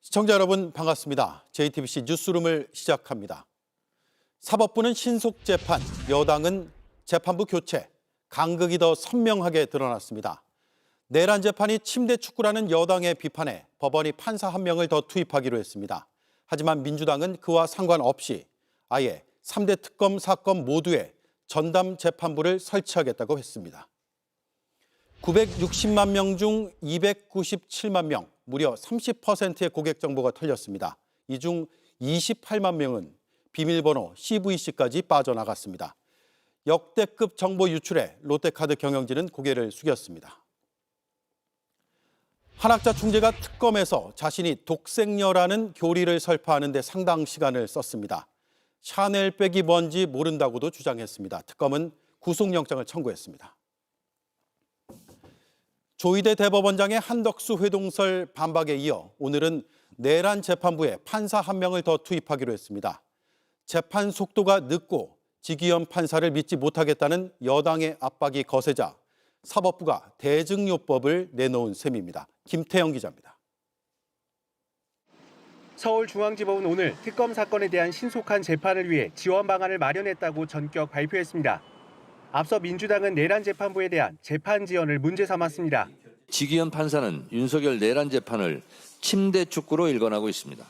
시청자 여러분 반갑습니다. JTBC 뉴스룸을 시작합니다. 사법부는 신속 재판, 여당은 재판부 교체, 간극이 더 선명하게 드러났습니다. 내란 재판이 침대 축구라는 여당의 비판에 법원이 판사 한 명을 더 투입하기로 했습니다. 하지만 민주당은 그와 상관없이 아예 3대 특검 사건 모두에 전담 재판부를 설치하겠다고 했습니다. 960만 명 중 297만 명, 무려 30%의 고객 정보가 털렸습니다. 이 중 28만 명은 비밀번호 CVC까지 빠져나갔습니다. 역대급 정보 유출에 롯데카드 경영진은 고개를 숙였습니다. 한학자 총재가 특검에서 자신이 독생녀라는 교리를 설파하는 데 상당 시간을 썼습니다. 샤넬백이 뭔지 모른다고도 주장했습니다. 특검은 구속영장을 청구했습니다. 조희대 대법원장의 한덕수 회동설 반박에 이어 오늘은 내란 재판부에 판사 한 명을 더 투입하기로 했습니다. 재판 속도가 늦고 지기현 판사를 믿지 못하겠다는 여당의 압박이 거세자 사법부가 대증요법을 내놓은 셈입니다. 김태영 기자입니다. 서울중앙지법은 오늘 특검 사건에 대한 신속한 재판을 위해 지원 방안을 마련했다고 전격 발표했습니다. 앞서 민주당은 내란 재판부에 대한 재판 지원을 문제 삼았습니다. 지기현 판사는 윤석열 내란 재판을 침대 축구로 일관하고 있습니다.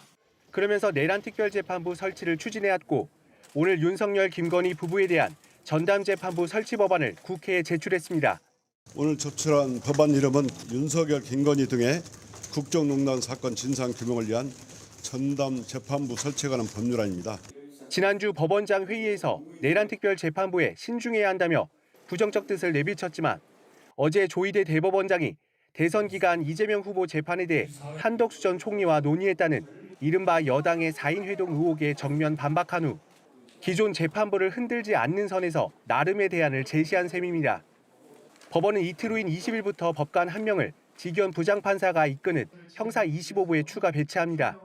그러면서 내란 특별재판부 설치를 추진해왔고 오늘 윤석열, 김건희 부부에 대한 전담 재판부 설치 법안을 국회에 제출했습니다. 오늘 제출한 법안 이름은 윤석열, 김건희 등의 국정농단 사건 진상규명을 위한 전담 재판부 설치에 관한 법률안입니다. 지난주 법원장 회의에서 내란 특별재판부에 신중해야 한다며 부정적 뜻을 내비쳤지만 어제 조희대 대법원장이 대선 기간 이재명 후보 재판에 대해 한덕수 전 총리와 논의했다는 이른바 여당의 4인 회동 의혹에 정면 반박한 후 기존 재판부를 흔들지 않는 선에서 나름의 대안을 제시한 셈입니다. 법원은 이틀 후인 20일부터 법관 한 명을 지기현 부장판사가 이끄는 형사 25부에 추가 배치합니다.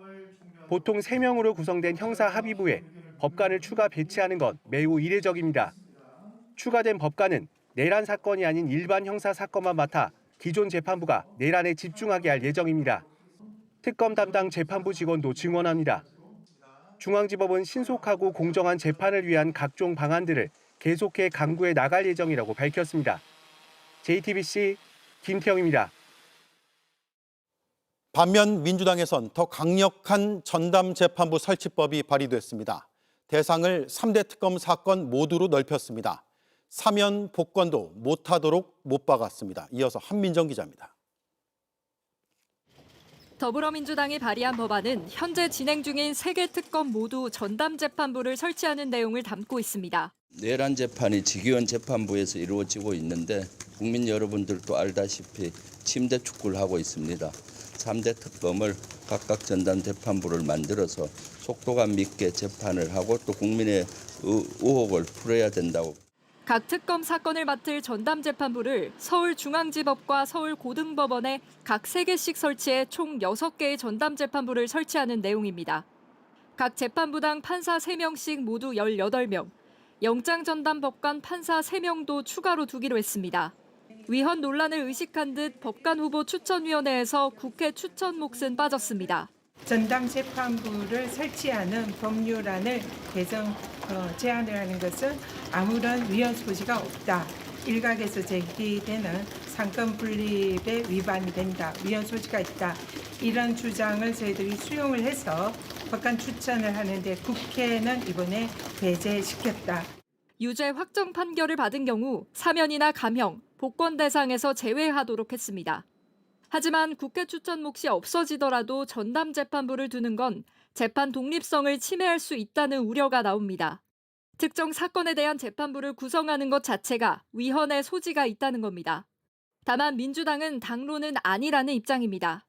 보통 3명으로 구성된 형사 합의부에 법관을 추가 배치하는 건 매우 이례적입니다. 추가된 법관은 내란 사건이 아닌 일반 형사 사건만 맡아 기존 재판부가 내란에 집중하게 할 예정입니다. 특검 담당 재판부 직원도 증언합니다. 중앙지법은 신속하고 공정한 재판을 위한 각종 방안들을 계속해 강구해 나갈 예정이라고 밝혔습니다. JTBC 김태영입니다. 반면 민주당에선 더 강력한 전담 재판부 설치법이 발의됐습니다. 대상을 3대 특검 사건 모두로 넓혔습니다. 사면 복권도 못하도록 못 박았습니다. 이어서 한민정 기자입니다. 더불어민주당이 발의한 법안은 현재 진행 중인 3개 특검 모두 전담 재판부를 설치하는 내용을 담고 있습니다. 내란 재판이 지기현 재판부에서 이루어지고 있는데 국민 여러분들도 알다시피 침대 축구를 하고 있습니다. 3대 특검을 각각 전담 재판부를 만들어서 속도감 있게 재판을 하고 또 국민의 의혹을 풀어야 된다고. 각 특검 사건을 맡을 전담 재판부를 서울중앙지법과 서울고등법원에 각 3개씩 설치해 총 6개의 전담 재판부를 설치하는 내용입니다. 각 재판부당 판사 3명씩 모두 18명, 영장 전담 법관 판사 3명도 추가로 두기로 했습니다. 위헌 논란을 의식한 듯 법관 후보 추천위원회에서 국회 추천 몫은 빠졌습니다. 전담 재판부를 설치하는 법률안을 제안을 하는 것은 아무런 위헌 소지가 없다. 일각에서 제기되는 상권 분립에 위반이 된다. 위헌 소지가 있다. 이런 주장을 저희들이 수용을 해서 법관 추천을 하는데 국회는 이번에 배제시켰다. 유죄 확정 판결을 받은 경우 사면이나 감형, 복권 대상에서 제외하도록 했습니다. 하지만 국회 추천 몫이 없어지더라도 전담 재판부를 두는 건 재판 독립성을 침해할 수 있다는 우려가 나옵니다. 특정 사건에 대한 재판부를 구성하는 것 자체가 위헌의 소지가 있다는 겁니다. 다만 민주당은 당론은 아니라는 입장입니다.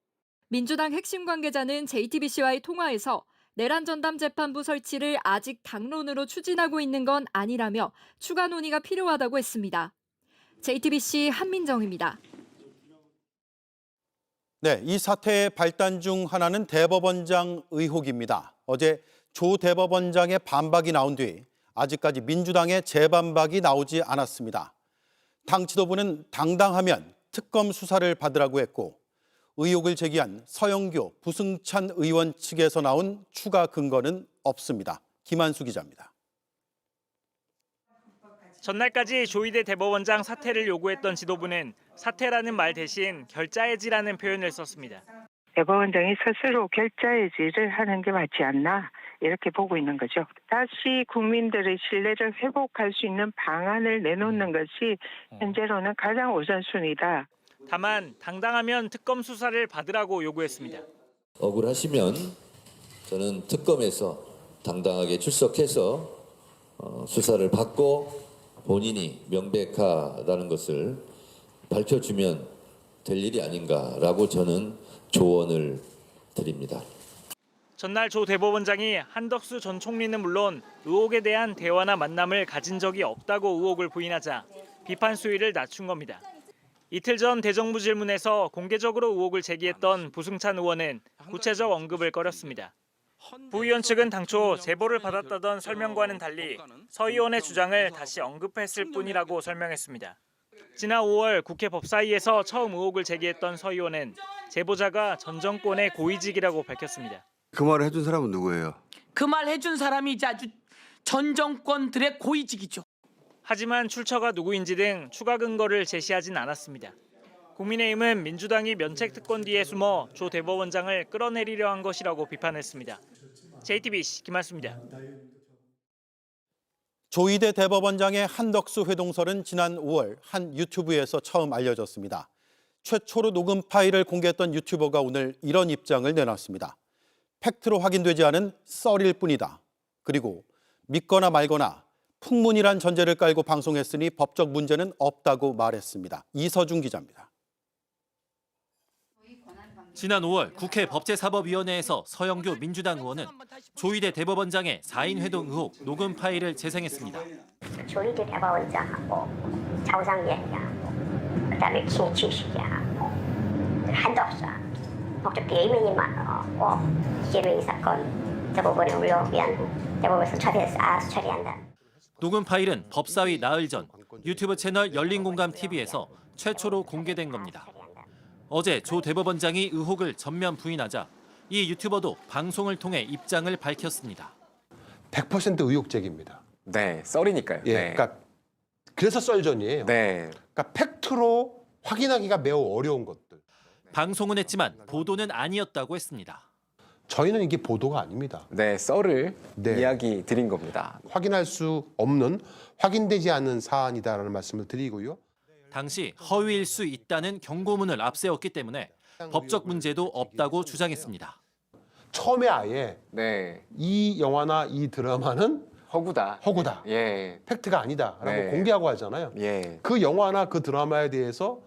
민주당 핵심 관계자는 JTBC와의 통화에서 내란 전담 재판부 설치를 아직 당론으로 추진하고 있는 건 아니라며 추가 논의가 필요하다고 했습니다. JTBC 한민정입니다. 네, 이 사태의 발단 중 하나는 대법원장 의혹입니다. 어제 조 대법원장의 반박이 나온 뒤 아직까지 민주당의 재반박이 나오지 않았습니다. 당 지도부는 당당하면 특검 수사를 받으라고 했고 의혹을 제기한 서영교, 부승찬 의원 측에서 나온 추가 근거는 없습니다. 김한수 기자입니다. 전날까지 조희대 대법원장 사퇴를 요구했던 지도부는 사퇴라는 말 대신 결자해지라는 표현을 썼습니다. 대법원장이 스스로 결자해지를 하는 게 맞지 않나 이렇게 보고 있는 거죠. 다시 국민들의 신뢰를 회복할 수 있는 방안을 내놓는 것이 현재로는 가장 우선순위다. 다만 당당하면 특검 수사를 받으라고 요구했습니다. 억울하시면 저는 특검에서 당당하게 출석해서 수사를 받고 본인이 명백하다는 것을 밝혀주면 될 일이 아닌가라고 저는 조언을 드립니다. 전날 조 대법원장이 한덕수 전 총리는 물론 의혹에 대한 대화나 만남을 가진 적이 없다고 의혹을 부인하자 비판 수위를 낮춘 겁니다. 이틀 전 대정부 질문에서 공개적으로 의혹을 제기했던 부승찬 의원은 구체적 언급을 꺼렸습니다. 부 의원 측은 당초 제보를 받았다던 설명과는 달리 서 의원의 주장을 다시 언급했을 뿐이라고 설명했습니다. 지난 5월 국회 법사위에서 처음 의혹을 제기했던 서 의원은 제보자가 전 정권의 고위직이라고 밝혔습니다. 그 말을 해준 사람은 누구예요? 그 말 해준 사람이 이제 아주 전 정권들의 고위직이죠. 하지만 출처가 누구인지 등 추가 근거를 제시하진 않았습니다. 국민의힘은 민주당이 면책 특권 뒤에 숨어 조 대법원장을 끌어내리려 한 것이라고 비판했습니다. JTBC 김한수입니다. 조희대 대법원장의 한덕수 회동설은 지난 5월 한 유튜브에서 처음 알려졌습니다. 최초로 녹음 파일을 공개했던 유튜버가 오늘 이런 입장을 내놨습니다. 팩트로 확인되지 않은 썰일 뿐이다. 그리고 믿거나 말거나 풍문이란 전제를 깔고 방송했으니 법적 문제는 없다고 말했습니다. 이서준 기자입니다. 지난 5월 국회 법제사법위원회에서 서영교 민주당 의원은 조희대 대법원장의 4인 회동 의혹 녹음 파일을 재생했습니다. 조희대 대법원장하고 차우상 위원장하고 그다음에 김치식이하고 한덕수하고 법적 비위면이 많고 이재명 사건 대법원에 올려면 대법원에서 처리한다. 녹음 파일은 법사위 나흘 전 유튜브 채널 열린공감TV에서 최초로 공개된 겁니다. 어제 조 대법원장이 의혹을 전면 부인하자 이 유튜버도 방송을 통해 입장을 밝혔습니다. 100% 의혹적입니다. 네, 썰이니까요. 예, 네. 그러니까 그래서 썰전이에요. 네. 그러니까 팩트로 확인하기가 매우 어려운 것들. 방송은 했지만 보도는 아니었다고 했습니다. 저희는 이게 보도가 아닙니다. 네, 썰을 이야기 드린 겁니다. 확인할 수 없는, 확인되지 않은 사안이다라는 말씀을 드리고요. 당시 허위일 수 있다는 경고문을 앞세웠기 때문에 법적 문제도 없다고 주장했습니다. 처음에 아예 이 영화나 이 드라마는 허구다. 예. 팩트가 아니다라고 공개하고 하잖아요. 예. 그 영화나 그 드라마에 대해서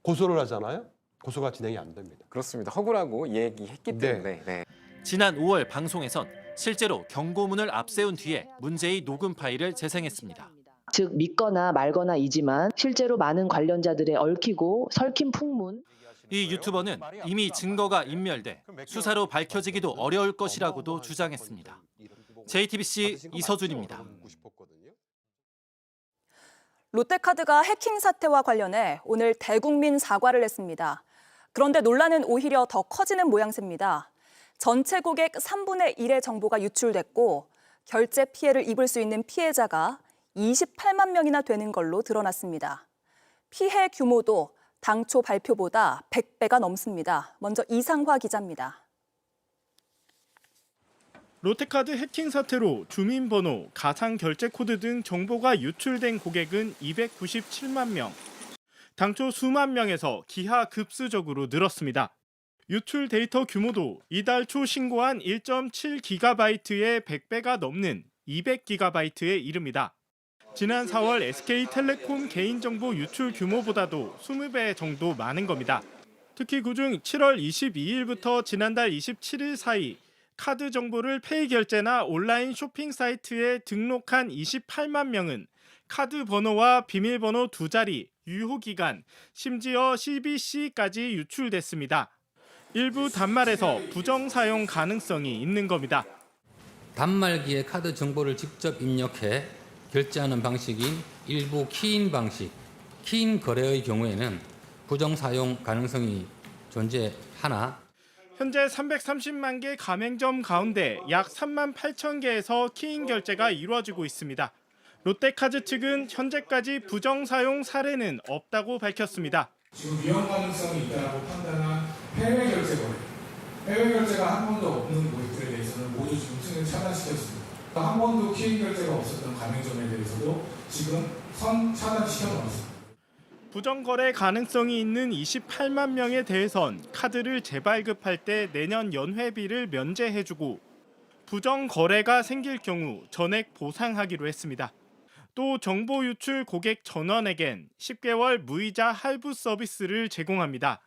고소를 하잖아요. 고소가 진행이 안 됩니다. 그렇습니다. 허구라고 얘기했기 때문에. 네. 지난 5월 방송에선 실제로 경고문을 앞세운 뒤에 문제의 녹음 파일을 재생했습니다. 즉 믿거나 말거나이지만 실제로 많은 관련자들의 얽히고 설킨 풍문. 이 유튜버는 이미 증거가 인멸돼 수사로 밝혀지기도 어려울 것이라고도 주장했습니다. JTBC 이서준입니다. 롯데카드가 해킹 사태와 관련해 오늘 대국민 사과를 했습니다. 그런데 논란은 오히려 더 커지는 모양새입니다. 전체 고객 3분의 1의 정보가 유출됐고 결제 피해를 입을 수 있는 피해자가 28만 명이나 되는 걸로 드러났습니다. 피해 규모도 당초 발표보다 100배가 넘습니다. 먼저 이상화 기자입니다. 롯데카드 해킹 사태로 주민번호, 가상결제 코드 등 정보가 유출된 고객은 297만 명. 당초 수만 명에서 기하급수적으로 늘었습니다. 유출 데이터 규모도 이달 초 신고한 1.7GB의 100배가 넘는 200GB에 이릅니다. 지난 4월 SK텔레콤 개인정보 유출 규모보다도 20배 정도 많은 겁니다. 특히 그중 7월 22일부터 지난달 27일 사이 카드 정보를 페이 결제나 온라인 쇼핑 사이트에 등록한 28만 명은 카드 번호와 비밀번호 2자리, 유효기간, 심지어 CBC까지 유출됐습니다. 일부 단말에서 부정 사용 가능성이 있는 겁니다. 단말기에 카드 정보를 직접 입력해 결제하는 방식인 일부 키인 방식, 키인 거래의 경우에는 부정 사용 가능성이 존재하나 현재 330만 개 가맹점 가운데 약 3만 8천 개에서 키인 결제가 이루어지고 있습니다. 롯데카드 측은 현재까지 부정 사용 사례는 없다고 밝혔습니다. 지금 위험 가능성이 있다고 판단한 해외 결제 거래, 해외 결제가 한 번도 없는 고객들에 대해서는 모두 지금 승인 차단시켰습니다. 한 번도 키인 결제가 없었던 가맹점에 대해서도 지금 차단시켜 놓았습니다. 부정 거래 가능성이 있는 28만 명에 대해선 카드를 재발급할 때 내년 연회비를 면제해주고 부정 거래가 생길 경우 전액 보상하기로 했습니다. 또 정보 유출 고객 전원에겐 10개월 무이자 할부 서비스를 제공합니다.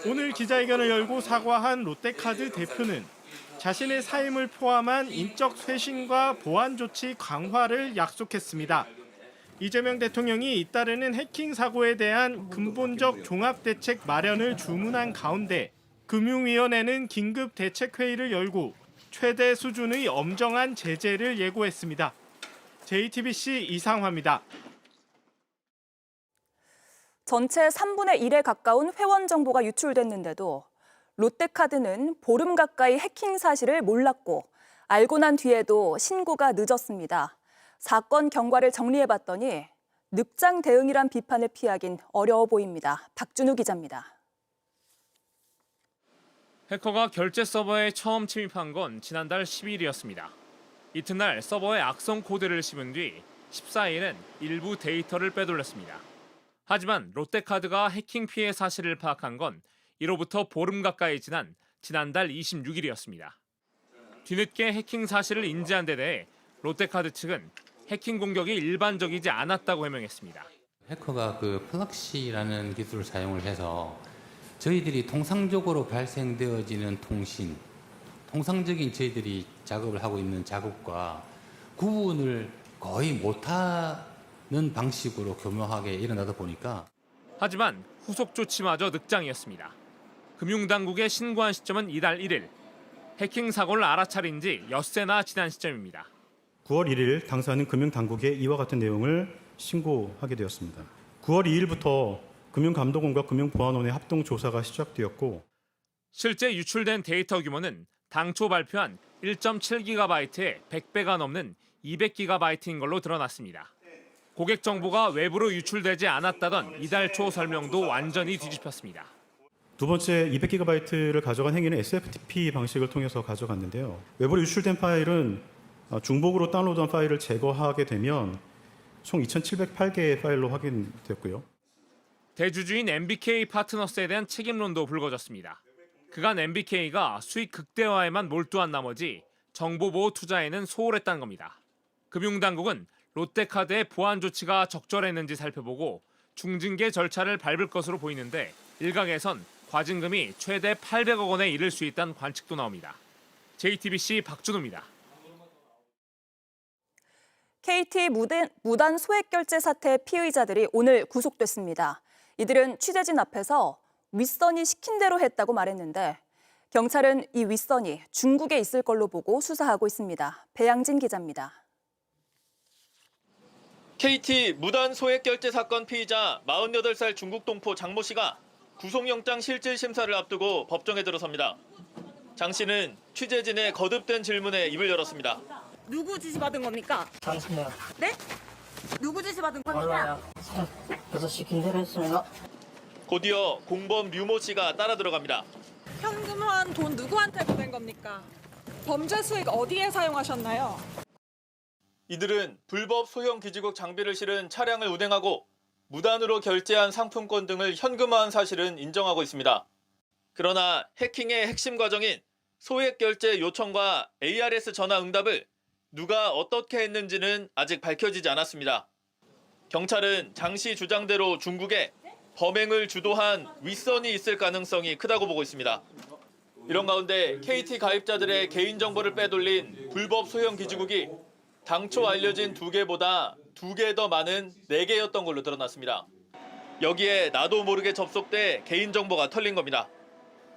오늘 기자회견을 열고 사과한 롯데카드 대표는 자신의 사임을 포함한 인적 쇄신과 보안 조치 강화를 약속했습니다. 이재명 대통령이 잇따르는 해킹 사고에 대한 근본적 종합대책 마련을 주문한 가운데 금융위원회는 긴급 대책회의를 열고 최대 수준의 엄정한 제재를 예고했습니다. JTBC 이상화입니다. 전체 3분의 1에 가까운 회원 정보가 유출됐는데도 롯데카드는 보름 가까이 해킹 사실을 몰랐고 알고 난 뒤에도 신고가 늦었습니다. 사건 경과를 정리해봤더니 늑장 대응이란 비판을 피하긴 어려워 보입니다. 박준우 기자입니다. 해커가 결제 서버에 처음 침입한 건 지난달 12일이었습니다. 이튿날 서버에 악성 코드를 씹은 뒤 14일엔 일부 데이터를 빼돌렸습니다. 하지만 롯데카드가 해킹 피해 사실을 파악한 건 이로부터 보름 가까이 지난 지난달 26일이었습니다. 뒤늦게 해킹 사실을 인지한 데 대해 롯데카드 측은 해킹 공격이 일반적이지 않았다고 해명했습니다. 해커가 플럭시라는 기술을 사용을 해서 저희들이 통상적으로 발생되어지는 통상적인 저희들이 작업을 하고 있는 작업과 구분을 거의 못하는 방식으로 교묘하게 일어나다 보니까 하지만 후속 조치마저 늑장이었습니다. 금융당국에 신고한 시점은 이달 1일. 해킹 사고를 알아차린 지 엿새나 지난 시점입니다. 9월 1일 당사는 금융당국에 이와 같은 내용을 신고하게 되었습니다. 9월 2일부터 금융감독원과 금융보안원의 합동조사가 시작되었고 실제 유출된 데이터 규모는 당초 발표한 1.7GB에 100배가 넘는 200GB인 걸로 드러났습니다. 고객 정보가 외부로 유출되지 않았다던 이달 초 설명도 완전히 뒤집혔습니다. 두 번째 200GB를 가져간 행위는 SFTP 방식을 통해서 가져갔는데요. 외부로 유출된 파일은 중복으로 다운로드한 파일을 제거하게 되면 총 2,708개의 파일로 확인됐고요. 대주주인 MBK 파트너스에 대한 책임론도 불거졌습니다. 그간 MBK가 수익 극대화에만 몰두한 나머지 정보보호 투자에는 소홀했다는 겁니다. 금융당국은 롯데카드의 보안 조치가 적절했는지 살펴보고 중징계 절차를 밟을 것으로 보이는데 일각에선 과징금이 최대 800억 원에 이를 수 있다는 관측도 나옵니다. JTBC 박준우입니다. KT 무단 소액 결제 사태 피의자들이 오늘 구속됐습니다. 이들은 취재진 앞에서 윗선이 시킨 대로 했다고 말했는데 경찰은 이 윗선이 중국에 있을 걸로 보고 수사하고 있습니다. 배양진 기자입니다. KT 무단 소액 결제 사건 피의자 48살 중국 동포 장모 씨가 구속영장 실질 심사를 앞두고 법정에 들어섭니다. 장 씨는 취재진의 거듭된 질문에 입을 열었습니다. 누구 지시 받은 겁니까? 당신이요. 네? 누구 지시 받은 겁니까? 몰라요. 그래서 시킨 대로 했습니다. 곧이어 공범 류모 씨가 따라 들어갑니다. 현금화한 돈 누구한테 보낸 겁니까? 범죄 수익 어디에 사용하셨나요? 이들은 불법 소형 기지국 장비를 실은 차량을 운행하고 무단으로 결제한 상품권 등을 현금화한 사실은 인정하고 있습니다. 그러나 해킹의 핵심 과정인 소액 결제 요청과 ARS 전화 응답을 누가 어떻게 했는지는 아직 밝혀지지 않았습니다. 경찰은 장 씨 주장대로 중국에 범행을 주도한 윗선이 있을 가능성이 크다고 보고 있습니다. 이런 가운데 KT 가입자들의 개인정보를 빼돌린 불법 소형 기지국이 당초 알려진 2개보다 2개 더 많은 4개였던 걸로 드러났습니다. 여기에 나도 모르게 접속돼 개인정보가 털린 겁니다.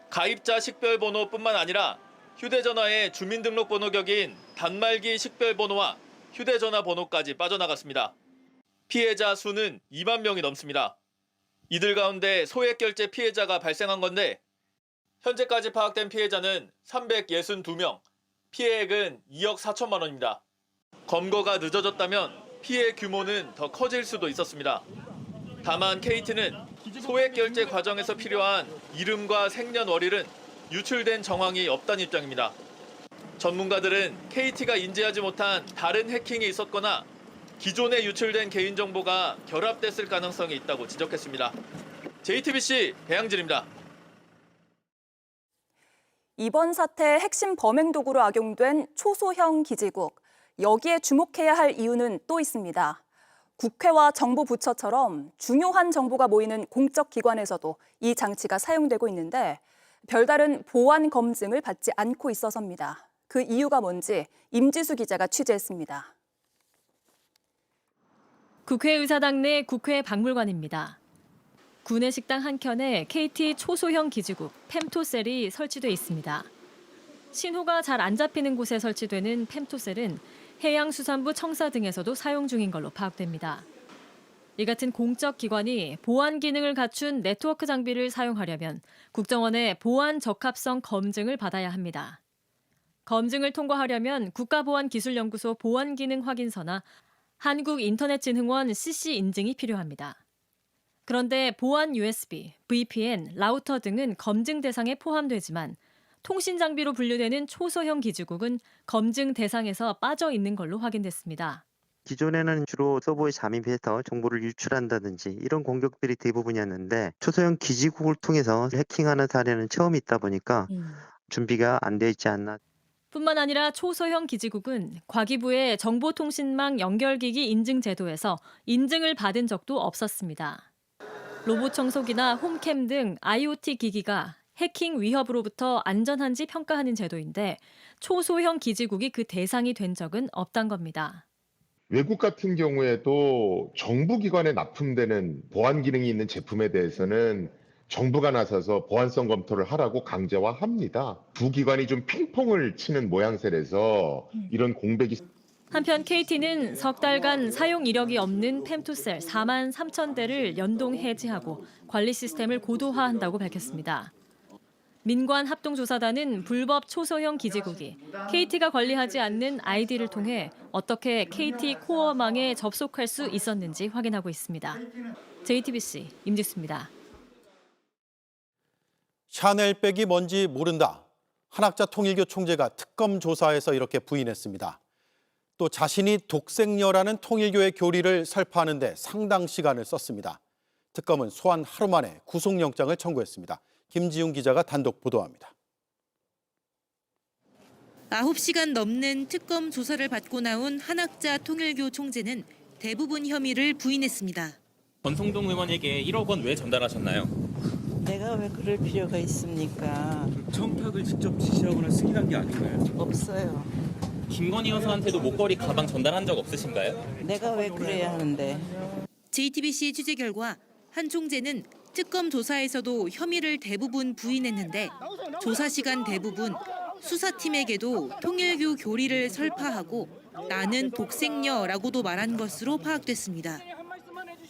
가입자 식별번호뿐만 아니라 휴대전화의 주민등록번호 격인 단말기 식별번호와 휴대전화 번호까지 빠져나갔습니다. 피해자 수는 2만 명이 넘습니다. 이들 가운데 소액결제 피해자가 발생한 건데 현재까지 파악된 피해자는 362명, 피해액은 2억 4천만 원입니다. 검거가 늦어졌다면 피해 규모는 더 커질 수도 있었습니다. 다만 KT는 소액 결제 과정에서 필요한 이름과 생년월일은 유출된 정황이 없다는 입장입니다. 전문가들은 KT가 인지하지 못한 다른 해킹이 있었거나 기존에 유출된 개인정보가 결합됐을 가능성이 있다고 지적했습니다. JTBC 배양진입니다. 이번 사태의 핵심 범행 도구로 악용된 초소형 기지국. 여기에 주목해야 할 이유는 또 있습니다. 국회와 정부 부처처럼 중요한 정보가 모이는 공적 기관에서도 이 장치가 사용되고 있는데 별다른 보안 검증을 받지 않고 있어서입니다. 그 이유가 뭔지 임지수 기자가 취재했습니다. 국회의사당 내 국회 박물관입니다. 구내식당 한켠에 KT 초소형 기지국 펨토셀이 설치돼 있습니다. 신호가 잘 안 잡히는 곳에 설치되는 펨토셀은 해양수산부 청사 등에서도 사용 중인 걸로 파악됩니다. 이 같은 공적 기관이 보안 기능을 갖춘 네트워크 장비를 사용하려면 국정원의 보안 적합성 검증을 받아야 합니다. 검증을 통과하려면 국가보안기술연구소 보안기능 확인서나 한국인터넷진흥원 CC 인증이 필요합니다. 그런데 보안 USB, VPN, 라우터 등은 검증 대상에 포함되지만 통신 장비로 분류되는 초소형 기지국은 검증 대상에서 빠져 있는 걸로 확인됐습니다. 기존에는 주로 서버에 잠입해서 정보를 유출한다든지 이런 공격들이 대부분이었는데 초소형 기지국을 통해서 해킹하는 사례는 처음 있다 보니까 준비가 안 돼 있지 않나. 뿐만 아니라 초소형 기지국은 과기부의 정보통신망 연결기기 인증 제도에서 인증을 받은 적도 없었습니다. 로봇 청소기나 홈캠 등 IoT 기기가 해킹 위협으로부터 안전한지 평가하는 제도인데 초소형 기지국이 그 대상이 된 적은 없단 겁니다. 외국 같은 경우에도 정부기관에 납품되는 보안 기능이 있는 제품에 대해서는 정부가 나서서 보안성 검토를 하라고 강제화합니다. 두 기관이 좀 핑퐁을 치는 모양새라서 이런 공백이. 한편 KT는 석 달간 사용 이력이 없는 펨토셀 4만 3천 대를 연동 해지하고 관리 시스템을 고도화한다고 밝혔습니다. 민관합동조사단은 불법 초소형 기지국이 KT가 관리하지 않는 아이디를 통해 어떻게 KT 코어망에 접속할 수 있었는지 확인하고 있습니다. JTBC 임지수입니다. 샤넬백이 뭔지 모른다. 한학자 통일교 총재가 특검 조사에서 이렇게 부인했습니다. 또 자신이 독생녀라는 통일교의 교리를 설파하는 데 상당 시간을 썼습니다. 특검은 소환 하루 만에 구속영장을 청구했습니다. 김지훈 기자가 단독 보도합니다. 9시간 넘는 특검 조사를 받고 나온 한학자 통일교 총재는 대부분 혐의를 부인했습니다. 권성동 의원에게 1억 원 왜 전달하셨나요? 내가 왜 그럴 필요가 있습니까? 청탁을 직접 지시하거나 승인한 게 아닌가요? 없어요. 김건희 여사한테도 목걸이 가방 전달한 적 없으신가요? 내가 왜 그래야 하는데. JTBC 취재 결과 한 총재는 특검 조사에서도 혐의를 대부분 부인했는데 조사 시간 대부분 수사팀에게도 통일교 교리를 설파하고 나는 독생녀라고도 말한 것으로 파악됐습니다.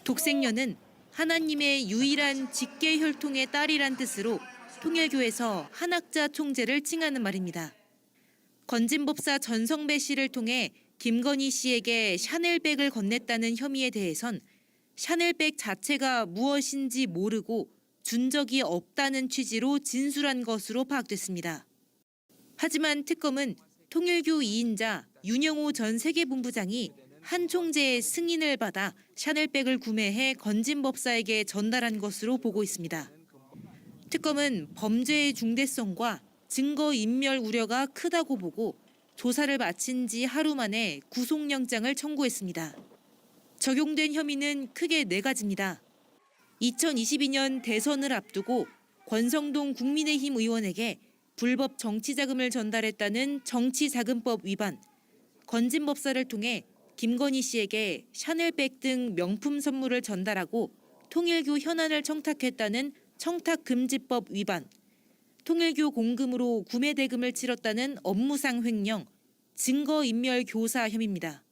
독생녀는 하나님의 유일한 직계 혈통의 딸이란 뜻으로 통일교에서 한학자 총재를 칭하는 말입니다. 건진법사 전성배 씨를 통해 김건희 씨에게 샤넬백을 건넸다는 혐의에 대해선 샤넬백 자체가 무엇인지 모르고 준 적이 없다는 취지로 진술한 것으로 파악됐습니다. 하지만 특검은 통일교 2인자 윤영호 전 세계본부장이 한 총재의 승인을 받아 샤넬백을 구매해 건진법사에게 전달한 것으로 보고 있습니다. 특검은 범죄의 중대성과 증거인멸 우려가 크다고 보고 조사를 마친 지 하루 만에 구속영장을 청구했습니다. 적용된 혐의는 크게 4가지입니다. 2022년 대선을 앞두고 권성동 국민의힘 의원에게 불법 정치자금을 전달했다는 정치자금법 위반, 건진법사를 통해 김건희 씨에게 샤넬백 등 명품 선물을 전달하고 통일교 현안을 청탁했다는 청탁금지법 위반, 통일교 공금으로 구매 대금을 치렀다는 업무상 횡령, 증거인멸 교사 혐의입니다.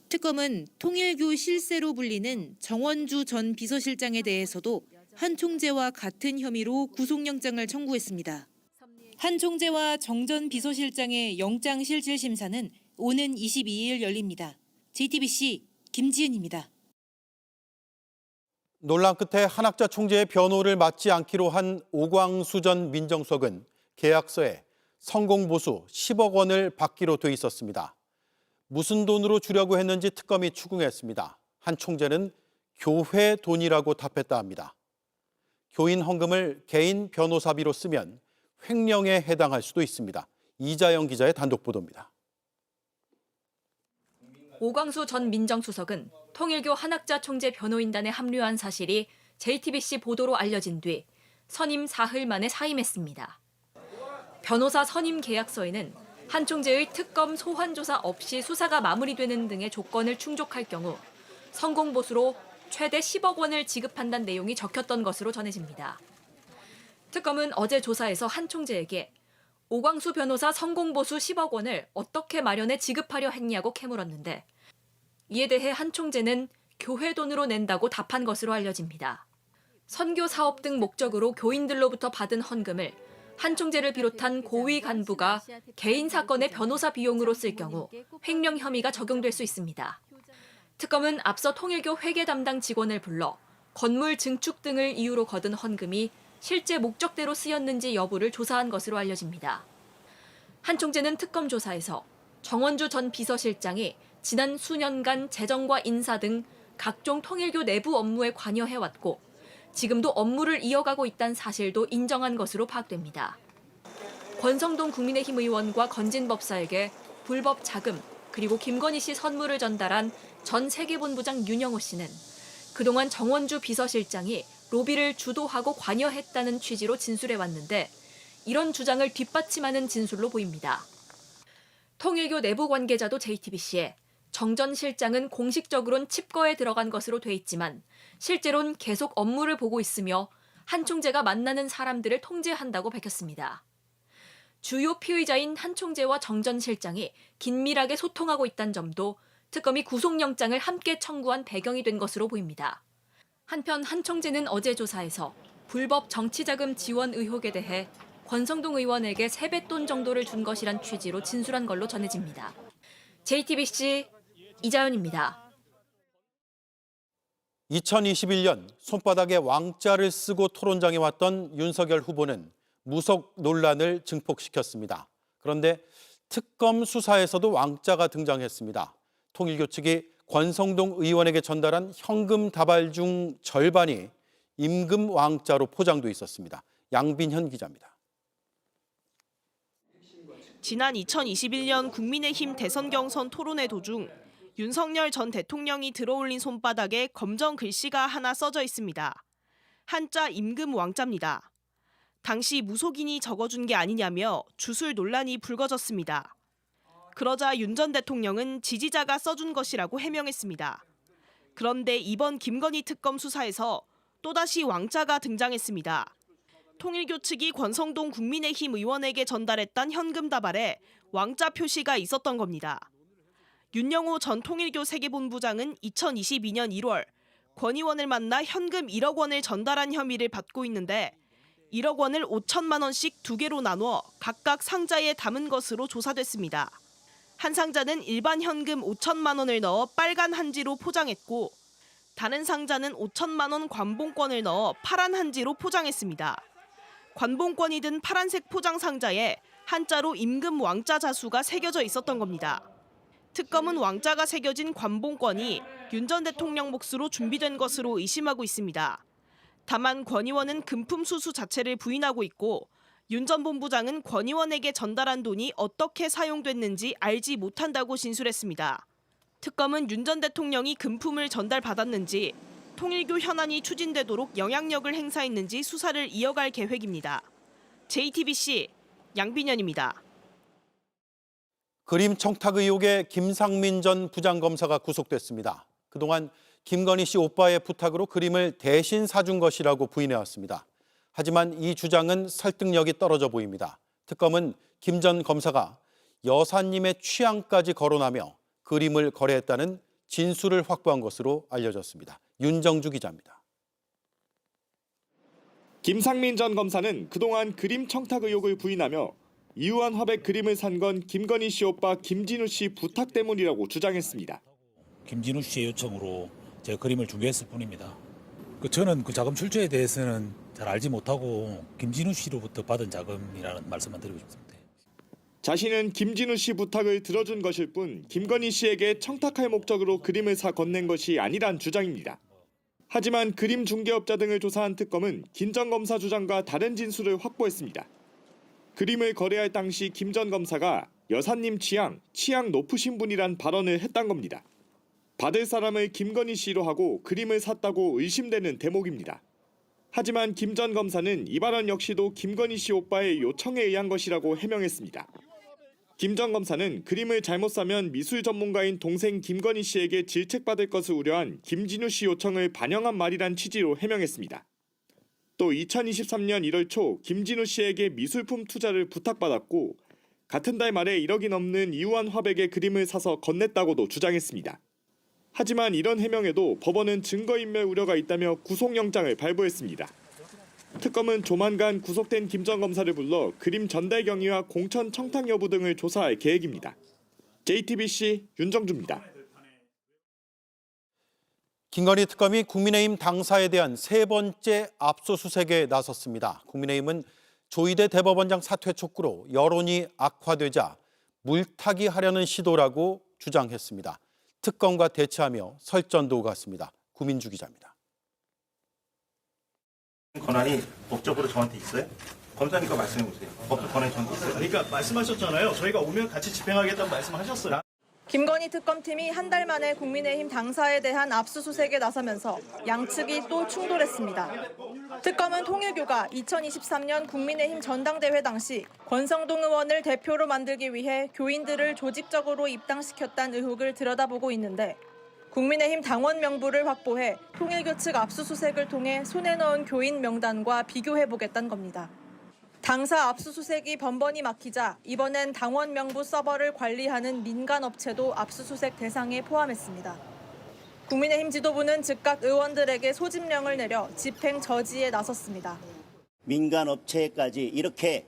특검은 통일교 실세로 불리는 정원주 전 비서실장에 대해서도 한 총재와 같은 혐의로 구속영장을 청구했습니다. 한 총재와 정 전 비서실장의 영장실질심사는 오는 22일 열립니다. JTBC 김지은입니다. 논란 끝에 한학자 총재의 변호를 맡지 않기로 한 오광수 전 민정수석은 계약서에 성공보수 10억 원을 받기로 돼 있었습니다. 무슨 돈으로 주려고 했는지 특검이 추궁했습니다. 한 총재는 교회 돈이라고 답했다 합니다. 교인 헌금을 개인 변호사비로 쓰면 횡령에 해당할 수도 있습니다. 이자영 기자의 단독 보도입니다. 오광수 전 민정수석은 통일교 한학자 총재 변호인단에 합류한 사실이 JTBC 보도로 알려진 뒤 선임 사흘 만에 사임했습니다. 변호사 선임 계약서에는 한 총재의 특검 소환 조사 없이 수사가 마무리되는 등의 조건을 충족할 경우 성공보수로 최대 10억 원을 지급한다는 내용이 적혔던 것으로 전해집니다. 특검은 어제 조사에서 한 총재에게 오광수 변호사 성공보수 10억 원을 어떻게 마련해 지급하려 했냐고 캐물었는데 이에 대해 한 총재는 교회 돈으로 낸다고 답한 것으로 알려집니다. 선교 사업 등 목적으로 교인들로부터 받은 헌금을 한 총재를 비롯한 고위 간부가 개인 사건의 변호사 비용으로 쓸 경우 횡령 혐의가 적용될 수 있습니다. 특검은 앞서 통일교 회계 담당 직원을 불러 건물 증축 등을 이유로 거둔 헌금이 실제 목적대로 쓰였는지 여부를 조사한 것으로 알려집니다. 한 총재는 특검 조사에서 정원주 전 비서실장이 지난 수년간 재정과 인사 등 각종 통일교 내부 업무에 관여해왔고 지금도 업무를 이어가고 있다는 사실도 인정한 것으로 파악됩니다. 권성동 국민의힘 의원과 건진 법사에게 불법 자금 그리고 김건희 씨 선물을 전달한 전 세계본부장 윤영호 씨는 그동안 정원주 비서실장이 로비를 주도하고 관여했다는 취지로 진술해왔는데 이런 주장을 뒷받침하는 진술로 보입니다. 통일교 내부 관계자도 JTBC에 정 전 실장은 공식적으로는 칩거에 들어간 것으로 돼 있지만 실제로는 계속 업무를 보고 있으며 한 총재가 만나는 사람들을 통제한다고 밝혔습니다. 주요 피의자인 한 총재와 정 전 실장이 긴밀하게 소통하고 있다는 점도 특검이 구속영장을 함께 청구한 배경이 된 것으로 보입니다. 한편 한 총재는 어제 조사에서 불법 정치자금 지원 의혹에 대해 권성동 의원에게 세뱃돈 정도를 준 것이란 취지로 진술한 걸로 전해집니다. JTBC 이자연입니다. 2021년 손바닥에 왕자를 쓰고 토론장에 왔던 윤석열 후보는 무속 논란을 증폭시켰습니다. 그런데 특검 수사에서도 왕자가 등장했습니다. 통일교 측이 권성동 의원에게 전달한 현금 다발 중 절반이 임금 왕자로 포장돼 있었습니다. 양빈현 기자입니다. 지난 2021년 국민의힘 대선 경선 토론회 도중 윤석열 전 대통령이 들어올린 손바닥에 검정 글씨가 하나 써져 있습니다. 한자 임금 왕자입니다. 당시 무속인이 적어준 게 아니냐며 주술 논란이 불거졌습니다. 그러자 윤 전 대통령은 지지자가 써준 것이라고 해명했습니다. 그런데 이번 김건희 특검 수사에서 또다시 왕자가 등장했습니다. 통일교 측이 권성동 국민의힘 의원에게 전달했던 현금 다발에 왕자 표시가 있었던 겁니다. 윤영호 전 통일교 세계본부장은 2022년 1월 권 의원을 만나 현금 1억 원을 전달한 혐의를 받고 있는데 1억 원을 5천만 원씩 두 개로 나눠 각각 상자에 담은 것으로 조사됐습니다. 한 상자는 일반 현금 5천만 원을 넣어 빨간 한지로 포장했고 다른 상자는 5천만 원 관봉권을 넣어 파란 한지로 포장했습니다. 관봉권이 든 파란색 포장 상자에 한자로 임금 왕자 자수가 새겨져 있었던 겁니다. 특검은 왕자가 새겨진 관봉권이 윤 전 대통령 몫으로 준비된 것으로 의심하고 있습니다. 다만 권 의원은 금품 수수 자체를 부인하고 있고 윤 전 본부장은 권 의원에게 전달한 돈이 어떻게 사용됐는지 알지 못한다고 진술했습니다. 특검은 윤 전 대통령이 금품을 전달받았는지 통일교 현안이 추진되도록 영향력을 행사했는지 수사를 이어갈 계획입니다. JTBC 양빈현입니다. 그림 청탁 의혹에 김상민 전 부장검사가 구속됐습니다. 그동안 김건희 씨 오빠의 부탁으로 그림을 대신 사준 것이라고 부인해왔습니다. 하지만 이 주장은 설득력이 떨어져 보입니다. 특검은 김 전 검사가 여사님의 취향까지 거론하며 그림을 거래했다는 진술을 확보한 것으로 알려졌습니다. 윤정주 기자입니다. 김상민 전 검사는 그동안 그림 청탁 의혹을 부인하며 이우한 화백 그림을 산 건 김건희 씨 오빠 김진우 씨 부탁 때문이라고 주장했습니다. 김진우 씨의 요청으로 제가 그림을 준비했을 뿐입니다. 저는 그 자금 출처에 대해서는 잘 알지 못하고 김진우 씨로부터 받은 자금이라는 말씀만 드리고 싶습니다. 자신은 김진우 씨 부탁을 들어준 것일 뿐 김건희 씨에게 청탁할 목적으로 그림을 사 건넨 것이 아니란 주장입니다. 하지만 그림 중개업자 등을 조사한 특검은 김 전 검사 주장과 다른 진술을 확보했습니다. 그림을 거래할 당시 김 전 검사가 여사님 취향 높으신 분이란 발언을 했단 겁니다. 받을 사람을 김건희 씨로 하고 그림을 샀다고 의심되는 대목입니다. 하지만 김 전 검사는 이 발언 역시도 김건희 씨 오빠의 요청에 의한 것이라고 해명했습니다. 김 전 검사는 그림을 잘못 사면 미술 전문가인 동생 김건희 씨에게 질책받을 것을 우려한 김진우 씨 요청을 반영한 말이란 취지로 해명했습니다. 또 2023년 1월 초 김진우 씨에게 미술품 투자를 부탁받았고 같은 달 말에 1억이 넘는 이우한 화백의 그림을 사서 건넸다고도 주장했습니다. 하지만 이런 해명에도 법원은 증거인멸 우려가 있다며 구속영장을 발부했습니다. 특검은 조만간 구속된 김 전 검사를 불러 그림 전달 경위와 공천 청탁 여부 등을 조사할 계획입니다. JTBC 윤정주입니다. 김건희 특검이 국민의힘 당사에 대한 세 번째 압수수색에 나섰습니다. 국민의힘은 조희대 대법원장 사퇴 촉구로 여론이 악화되자 물타기 하려는 시도라고 주장했습니다. 특검과 대치하며 설전도 오갔습니다. 구민주 기자입니다. 권한이 법적으로 저한테 있어요? 검사니까 말씀해 보세요. 법적 권한이 저한테 있어요? 그러니까 말씀하셨잖아요. 저희가 오면 같이 집행하겠다는 말씀하셨어요. 김건희 특검팀이 한 달 만에 국민의힘 당사에 대한 압수수색에 나서면서 양측이 또 충돌했습니다. 특검은 통일교가 2023년 국민의힘 전당대회 당시 권성동 의원을 대표로 만들기 위해 교인들을 조직적으로 입당시켰다는 의혹을 들여다보고 있는데 국민의힘 당원 명부를 확보해 통일교 측 압수수색을 통해 손에 넣은 교인 명단과 비교해보겠다는 겁니다. 당사 압수수색이 번번이 막히자 이번엔 당원 명부 서버를 관리하는 민간업체도 압수수색 대상에 포함했습니다. 국민의힘 지도부는 즉각 의원들에게 소집령을 내려 집행 저지에 나섰습니다. 민간업체까지 이렇게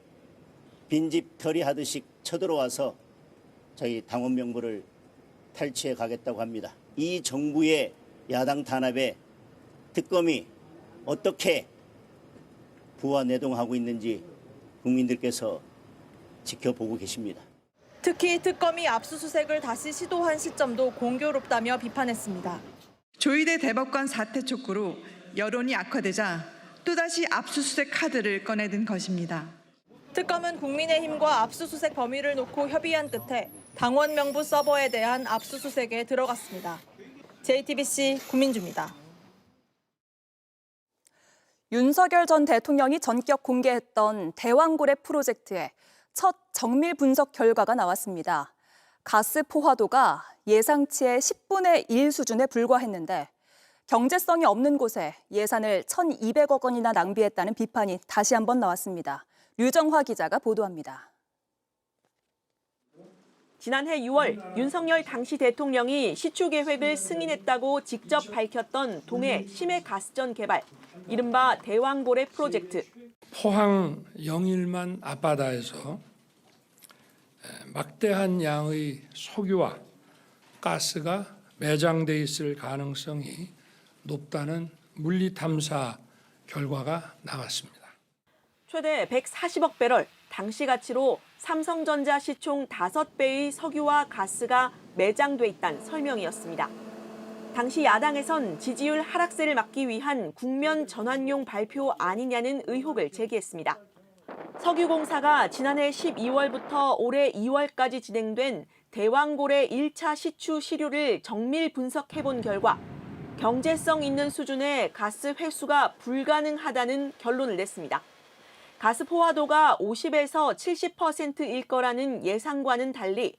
빈집 털이하듯이 쳐들어와서 저희 당원 명부를 탈취해 가겠다고 합니다. 이 정부의 야당 탄압에 특검이 어떻게 부와 내동하고 있는지 국민들께서 지켜보고 계십니다. 특히 특검이 압수수색을 다시 시도한 시점도 공교롭다며 비판했습니다. 조희대 대법관 사퇴 촉구로 여론이 악화되자 또다시 압수수색 카드를 꺼내든 것입니다. 특검은 국민의힘과 압수수색 범위를 놓고 협의한 끝에 당원 명부 서버에 대한 압수수색에 들어갔습니다. JTBC 구민주입니다. 윤석열 전 대통령이 전격 공개했던 대왕고래 프로젝트의 첫 정밀 분석 결과가 나왔습니다. 가스 포화도가 예상치의 10분의 1 수준에 불과했는데 경제성이 없는 곳에 예산을 1,200억 원이나 낭비했다는 비판이 다시 한번 나왔습니다. 류정화 기자가 보도합니다. 지난해 6월 윤석열 당시 대통령이 시추 계획을 승인했다고 직접 밝혔던 동해 심해 가스전 개발, 이른바 대왕고래 프로젝트. 포항 영일만 앞바다에서 막대한 양의 석유와 가스가 매장돼 있을 가능성이 높다는 물리 탐사 결과가 나왔습니다. 최대 140억 배럴, 당시 가치로 삼성전자 시총 5배의 석유와 가스가 매장돼 있다는 설명이었습니다. 당시 야당에선 지지율 하락세를 막기 위한 국면 전환용 발표 아니냐는 의혹을 제기했습니다. 석유공사가 지난해 12월부터 올해 2월까지 진행된 대왕고래 1차 시추 시료를 정밀 분석해본 결과 경제성 있는 수준의 가스 회수가 불가능하다는 결론을 냈습니다. 가스 포화도가 50에서 70%일 거라는 예상과는 달리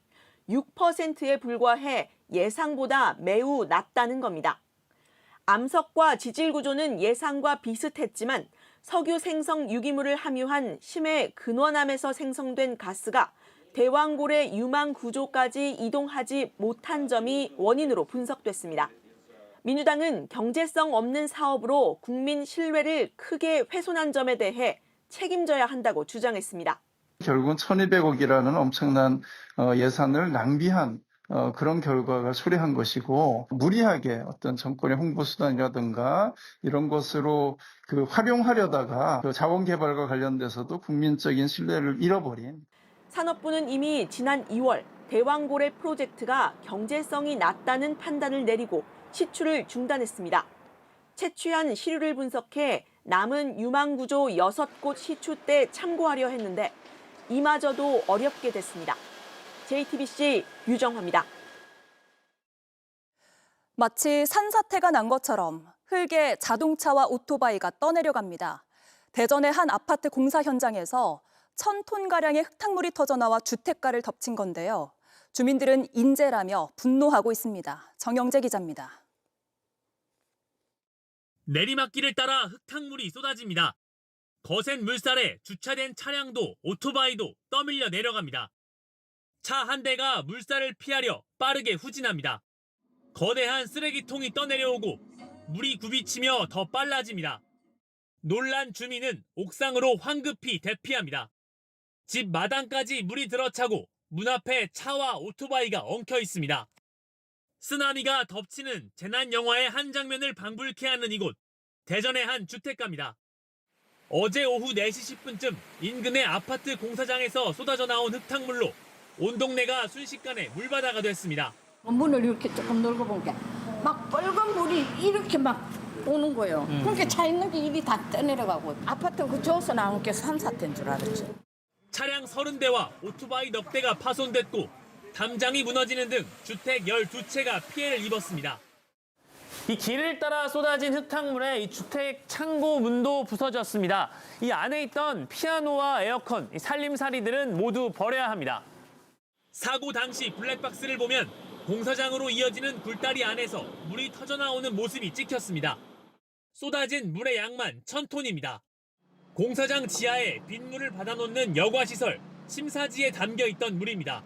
6%에 불과해 예상보다 매우 낮다는 겁니다. 암석과 지질 구조는 예상과 비슷했지만 석유 생성 유기물을 함유한 심해 근원암에서 생성된 가스가 대왕고래 유망 구조까지 이동하지 못한 점이 원인으로 분석됐습니다. 민주당은 경제성 없는 사업으로 국민 신뢰를 크게 훼손한 점에 대해 책임져야 한다고 주장했습니다. 결국은 1,200억이라는 엄청난 예산을 낭비한 그런 결과가 초래한 것이고, 무리하게 어떤 정권의 홍보수단이라든가 이런 것으로 활용하려다가 자원개발과 관련돼서도 국민적인 신뢰를 잃어버린. 산업부는 이미 지난 2월 대왕고래 프로젝트가 경제성이 낮다는 판단을 내리고 시추를 중단했습니다. 채취한 시료를 분석해 남은 유망구조 6곳 시추 때 참고하려 했는데 이마저도 어렵게 됐습니다. JTBC 유정화입니다. 마치 산사태가 난 것처럼 흙에 자동차와 오토바이가 떠내려갑니다. 대전의 한 아파트 공사 현장에서 1,000톤가량의 흙탕물이 터져나와 주택가를 덮친 건데요. 주민들은 인재라며 분노하고 있습니다. 정영재 기자입니다. 내리막길을 따라 흙탕물이 쏟아집니다. 거센 물살에 주차된 차량도 오토바이도 떠밀려 내려갑니다. 차 한 대가 물살을 피하려 빠르게 후진합니다. 거대한 쓰레기통이 떠내려오고 물이 굽이치며 더 빨라집니다. 놀란 주민은 옥상으로 황급히 대피합니다. 집 마당까지 물이 들어차고 문 앞에 차와 오토바이가 엉켜 있습니다. 쓰나미가 덮치는 재난 영화의 한 장면을 방불케 하는 이곳, 대전의 한 주택가입니다. 어제 오후 4시 10분쯤 인근의 아파트 공사장에서 쏟아져 나온 흙탕물로 온 동네가 순식간에 물바다가 됐습니다. 문을 이렇게 조금 놀고 보니까 막 빨간 물이 이렇게 막 오는 거예요. 그러니까 차 있는 게 이리 다 떠내려가고 아파트 그쪽에서 나온 게 산사태인 줄 알았지. 차량 30대와 오토바이 넉 대가 파손됐고 담장이 무너지는 등 주택 12채가 피해를 입었습니다. 이 길을 따라 쏟아진 흙탕물에 이 주택 창고 문도 부서졌습니다. 이 안에 있던 피아노와 에어컨, 이 살림살이들은 모두 버려야 합니다. 사고 당시 블랙박스를 보면 공사장으로 이어지는 굴다리 안에서 물이 터져나오는 모습이 찍혔습니다. 쏟아진 물의 양만 1,000톤입니다. 공사장 지하에 빗물을 받아놓는 여과시설, 심사지에 담겨있던 물입니다.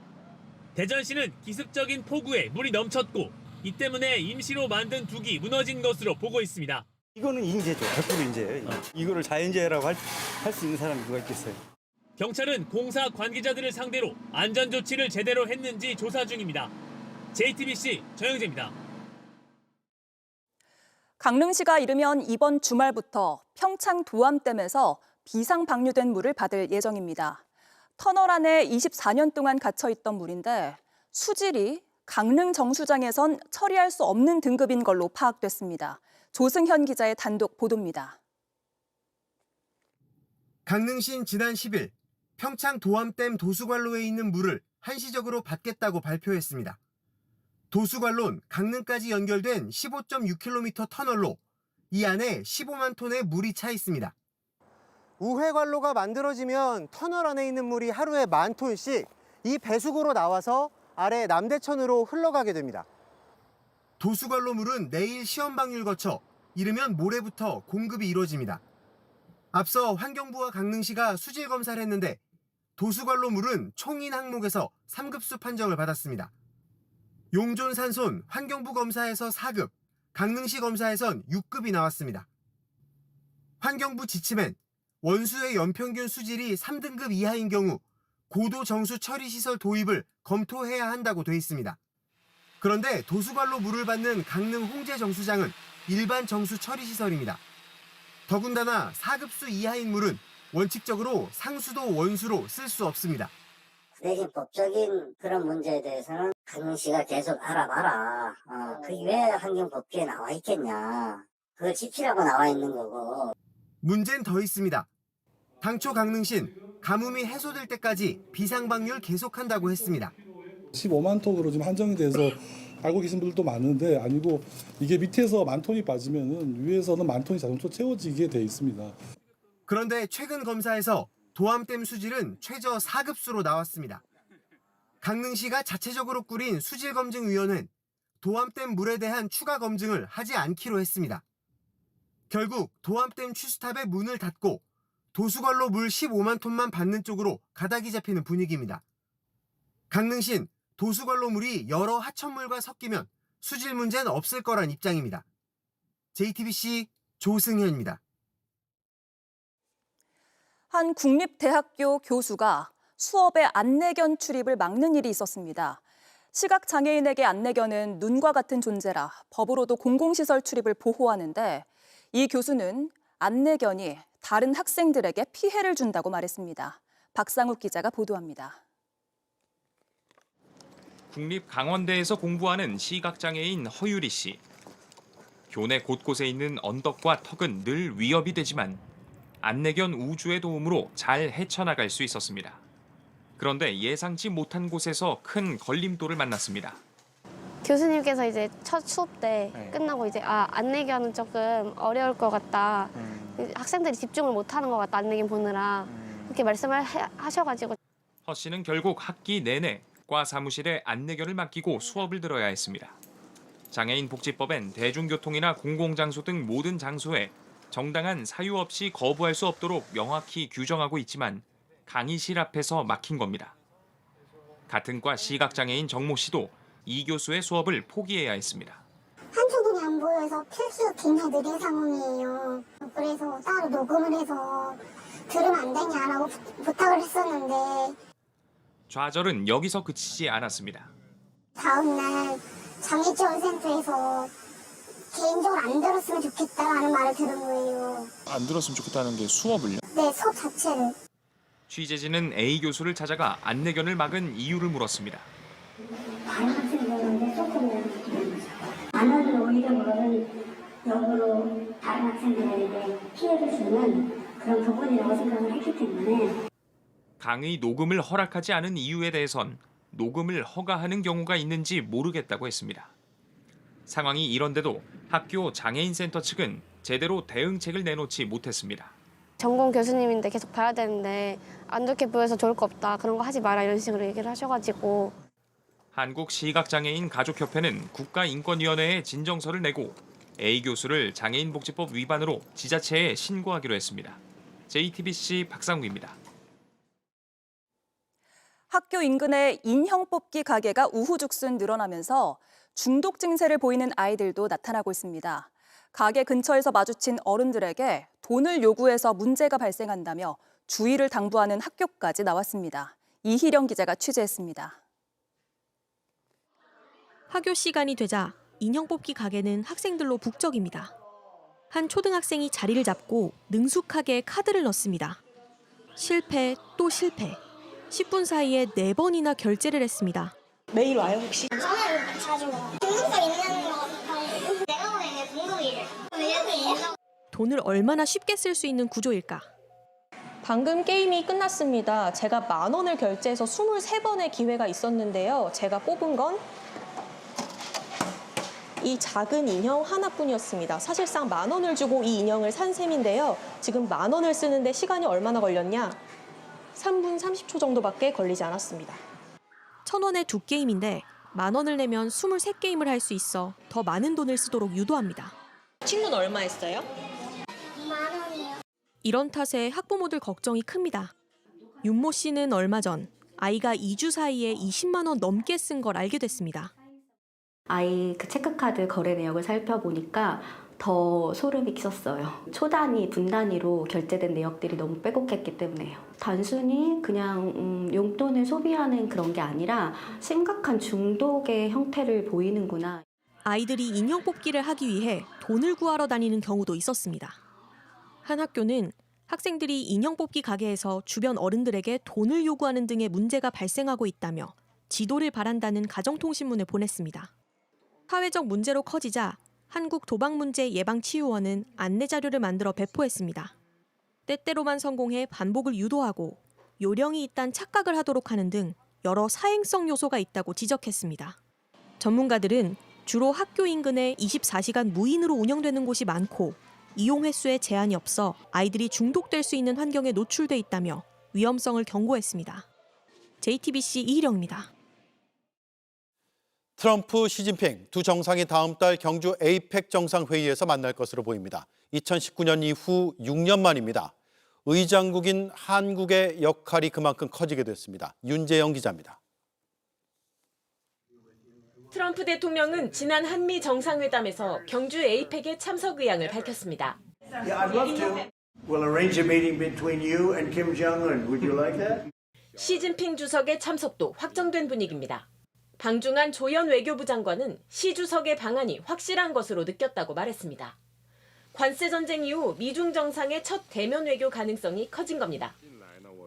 대전시는 기습적인 폭우에 물이 넘쳤고 이 때문에 임시로 만든 둑이 무너진 것으로 보고 있습니다. 이거는 인재죠. 100% 인재예요. 이거를 자연재해라고 할 수 있는 사람이 누가 있겠어요. 경찰은 공사 관계자들을 상대로 안전조치를 제대로 했는지 조사 중입니다. JTBC 정영재입니다. 강릉시가 이르면 이번 주말부터 평창 도암댐에서 비상 방류된 물을 받을 예정입니다. 터널 안에 24년 동안 갇혀있던 물인데 수질이 강릉 정수장에선 처리할 수 없는 등급인 걸로 파악됐습니다. 조승현 기자의 단독 보도입니다. 강릉시는 지난 10일 평창 도암댐 도수관로에 있는 물을 한시적으로 받겠다고 발표했습니다. 도수관로는 강릉까지 연결된 15.6km 터널로 이 안에 15만 톤의 물이 차 있습니다. 우회관로가 만들어지면 터널 안에 있는 물이 하루에 10,000톤씩 이 배수구로 나와서 아래 남대천으로 흘러가게 됩니다. 도수관로 물은 내일 시험 방류를 거쳐 이르면 모레부터 공급이 이루어집니다. 앞서 환경부와 강릉시가 수질 검사를 했는데 도수관로 물은 총인 항목에서 3급수 판정을 받았습니다. 용존 산손 환경부 검사에서 4급, 강릉시 검사에선 6급이 나왔습니다. 환경부 지침엔 원수의 연평균 수질이 3등급 이하인 경우 고도 정수 처리 시설 도입을 검토해야 한다고 돼 있습니다. 그런데 도수관로 물을 받는 강릉 홍제 정수장은 일반 정수 처리 시설입니다. 더군다나 4급수 이하인 물은 원칙적으로 상수도 원수로 쓸 수 없습니다. 대신 법적인 그런 문제에 대해서는 강릉시가 계속 알아봐라. 그게 왜 환경법규에 나와 있겠냐. 그거 지키라고 나와 있는 거고. 문제는 더 있습니다. 당초 강릉시는 가뭄이 해소될 때까지 비상방류를 계속한다고 했습니다. 15만 톤으로 지금 한정이 돼서 알고 계신 분들도 많은데 아니고 이게 밑에서 10,000톤이 빠지면은 위에서는 10,000톤이 자동차로 채워지게 돼 있습니다. 그런데 최근 검사에서 도암댐 수질은 최저 4급수로 나왔습니다. 강릉시가 자체적으로 꾸린 수질검증위원회는 도암댐 물에 대한 추가 검증을 하지 않기로 했습니다. 결국 도암댐 추수탑의 문을 닫고 도수관로 물 15만 톤만 받는 쪽으로 가닥이 잡히는 분위기입니다. 강릉시는 도수관로 물이 여러 하천물과 섞이면 수질 문제는 없을 거란 입장입니다. JTBC 조승현입니다. 한 국립대학교 교수가 수업에 안내견 출입을 막는 일이 있었습니다. 시각장애인에게 안내견은 눈과 같은 존재라 법으로도 공공시설 출입을 보호하는데 이 교수는 안내견이 다른 학생들에게 피해를 준다고 말했습니다. 박상욱 기자가 보도합니다. 국립강원대에서 공부하는 시각장애인 허유리 씨. 교내 곳곳에 있는 언덕과 턱은 늘 위협이 되지만 안내견 우주의 도움으로 잘 헤쳐나갈 수 있었습니다. 그런데 예상치 못한 곳에서 큰 걸림돌을 만났습니다. 교수님께서 이제 첫 수업 때 끝나고 이제 안내견은 조금 어려울 것 같다. 학생들이 집중을 못하는 것 같다. 안내견 보느라. 그렇게 말씀을 하셔가지고. 허 씨는 결국 학기 내내 과 사무실에 안내견을 맡기고 수업을 들어야 했습니다. 장애인 복지법엔 대중교통이나 공공장소 등 모든 장소에 정당한 사유 없이 거부할 수 없도록 명확히 규정하고 있지만 강의실 앞에서 막힌 겁니다. 같은 과 시각장애인 정모 씨도 이 교수의 수업을 포기해야 했습니다. 한쪽이 안 보여서 필수 굉장히 느린 상황이에요. 그래서 따로 녹음을 해서 들으면 안 되냐라고 부탁을 했었는데 좌절은 여기서 그치지 않았습니다. 다음날 장애지원센터에서 개인적으로 안 들었으면 좋겠다라는 말을 들은 거예요. 안 들었으면 좋겠다는 게 수업을요? 네, 수업 자체를. 취재진은 A 교수를 찾아가 안내견을 막은 이유를 물었습니다. 다른 학생들한테 소통을 안 하는 오히려 모르는 역으로 다른 학생들에게 피해를 주는 그런 부분이라고 생각을 했기 때문에 강의 녹음을 허락하지 않은 이유에 대해선 녹음을 허가하는 경우가 있는지 모르겠다고 했습니다. 상황이 이런데도 학교 장애인센터 측은 제대로 대응책을 내놓지 못했습니다. 전공 교수님인데 계속 봐야 되는데 안 좋게 보여서 좋을 거 없다. 그런 거 하지 마라 이런 식으로 얘기를 하셔가지고. 한국시각장애인 가족협회는 국가인권위원회에 진정서를 내고 A 교수를 장애인복지법 위반으로 지자체에 신고하기로 했습니다. JTBC 박상욱입니다. 학교 인근에 인형 뽑기 가게가 우후죽순 늘어나면서 중독 증세를 보이는 아이들도 나타나고 있습니다. 가게 근처에서 마주친 어른들에게 돈을 요구해서 문제가 발생한다며 주의를 당부하는 학교까지 나왔습니다. 이희령 기자가 취재했습니다. 학교 시간이 되자 인형 뽑기 가게는 학생들로 북적입니다. 한 초등학생이 자리를 잡고 능숙하게 카드를 넣습니다. 실패 또 실패. 10분 사이에 4번이나 결제를 했습니다. 매일 와요 혹시? 저는 자주 중독성 있는 거 내가 보기엔 이게 중독이에요. 돈을 얼마나 쉽게 쓸 수 있는 구조일까? 방금 게임이 끝났습니다. 제가 10,000원을 결제해서 23번의 기회가 있었는데요. 제가 뽑은 건 이 작은 인형 하나뿐이었습니다. 사실상 10,000원을 주고 이 인형을 산 셈인데요. 지금 10,000원을 쓰는데 시간이 얼마나 걸렸냐? 3분 30초 정도밖에 걸리지 않았습니다. 1,000원에 2게임인데 10,000원을 내면 23게임을 할 수 있어 더 많은 돈을 쓰도록 유도합니다. 친구는 얼마 했어요? 10,000원이요. 이런 탓에 학부모들 걱정이 큽니다. 윤모 씨는 얼마 전 아이가 2주 사이에 20만 원 넘게 쓴 걸 알게 됐습니다. 아이 그 체크카드 거래 내역을 살펴보니까 더 소름이 끼쳤어요. 초단위, 분단위로 결제된 내역들이 너무 빼곡했기 때문에요. 단순히 그냥 용돈을 소비하는 그런 게 아니라 심각한 중독의 형태를 보이는구나. 아이들이 인형 뽑기를 하기 위해 돈을 구하러 다니는 경우도 있었습니다. 한 학교는 학생들이 인형 뽑기 가게에서 주변 어른들에게 돈을 요구하는 등의 문제가 발생하고 있다며 지도를 바란다는 가정통신문을 보냈습니다. 사회적 문제로 커지자 한국도박문제예방치유원은 안내자료를 만들어 배포했습니다. 때때로만 성공해 반복을 유도하고 요령이 있다는 착각을 하도록 하는 등 여러 사행성 요소가 있다고 지적했습니다. 전문가들은 주로 학교 인근에 24시간 무인으로 운영되는 곳이 많고 이용 횟수에 제한이 없어 아이들이 중독될 수 있는 환경에 노출돼 있다며 위험성을 경고했습니다. JTBC 이희령입니다. 트럼프, 시진핑 두 정상이 다음 달 경주 에이펙 정상회의에서 만날 것으로 보입니다. 2019년 이후 6년 만입니다. 의장국인 한국의 역할이 그만큼 커지게 됐습니다. 윤재영 기자입니다. 트럼프 대통령은 지난 한미 정상회담에서 경주 에이펙에 참석 의향을 밝혔습니다. Yeah, I'd love to. We'll arrange a meeting between you and Kim Jong-un. Would you like that? 시진핑 주석의 참석도 확정된 분위기입니다. 방중한 조현 외교부 장관은 시 주석의 방안이 확실한 것으로 느꼈다고 말했습니다. 관세 전쟁 이후 미중 정상의 첫 대면 외교 가능성이 커진 겁니다.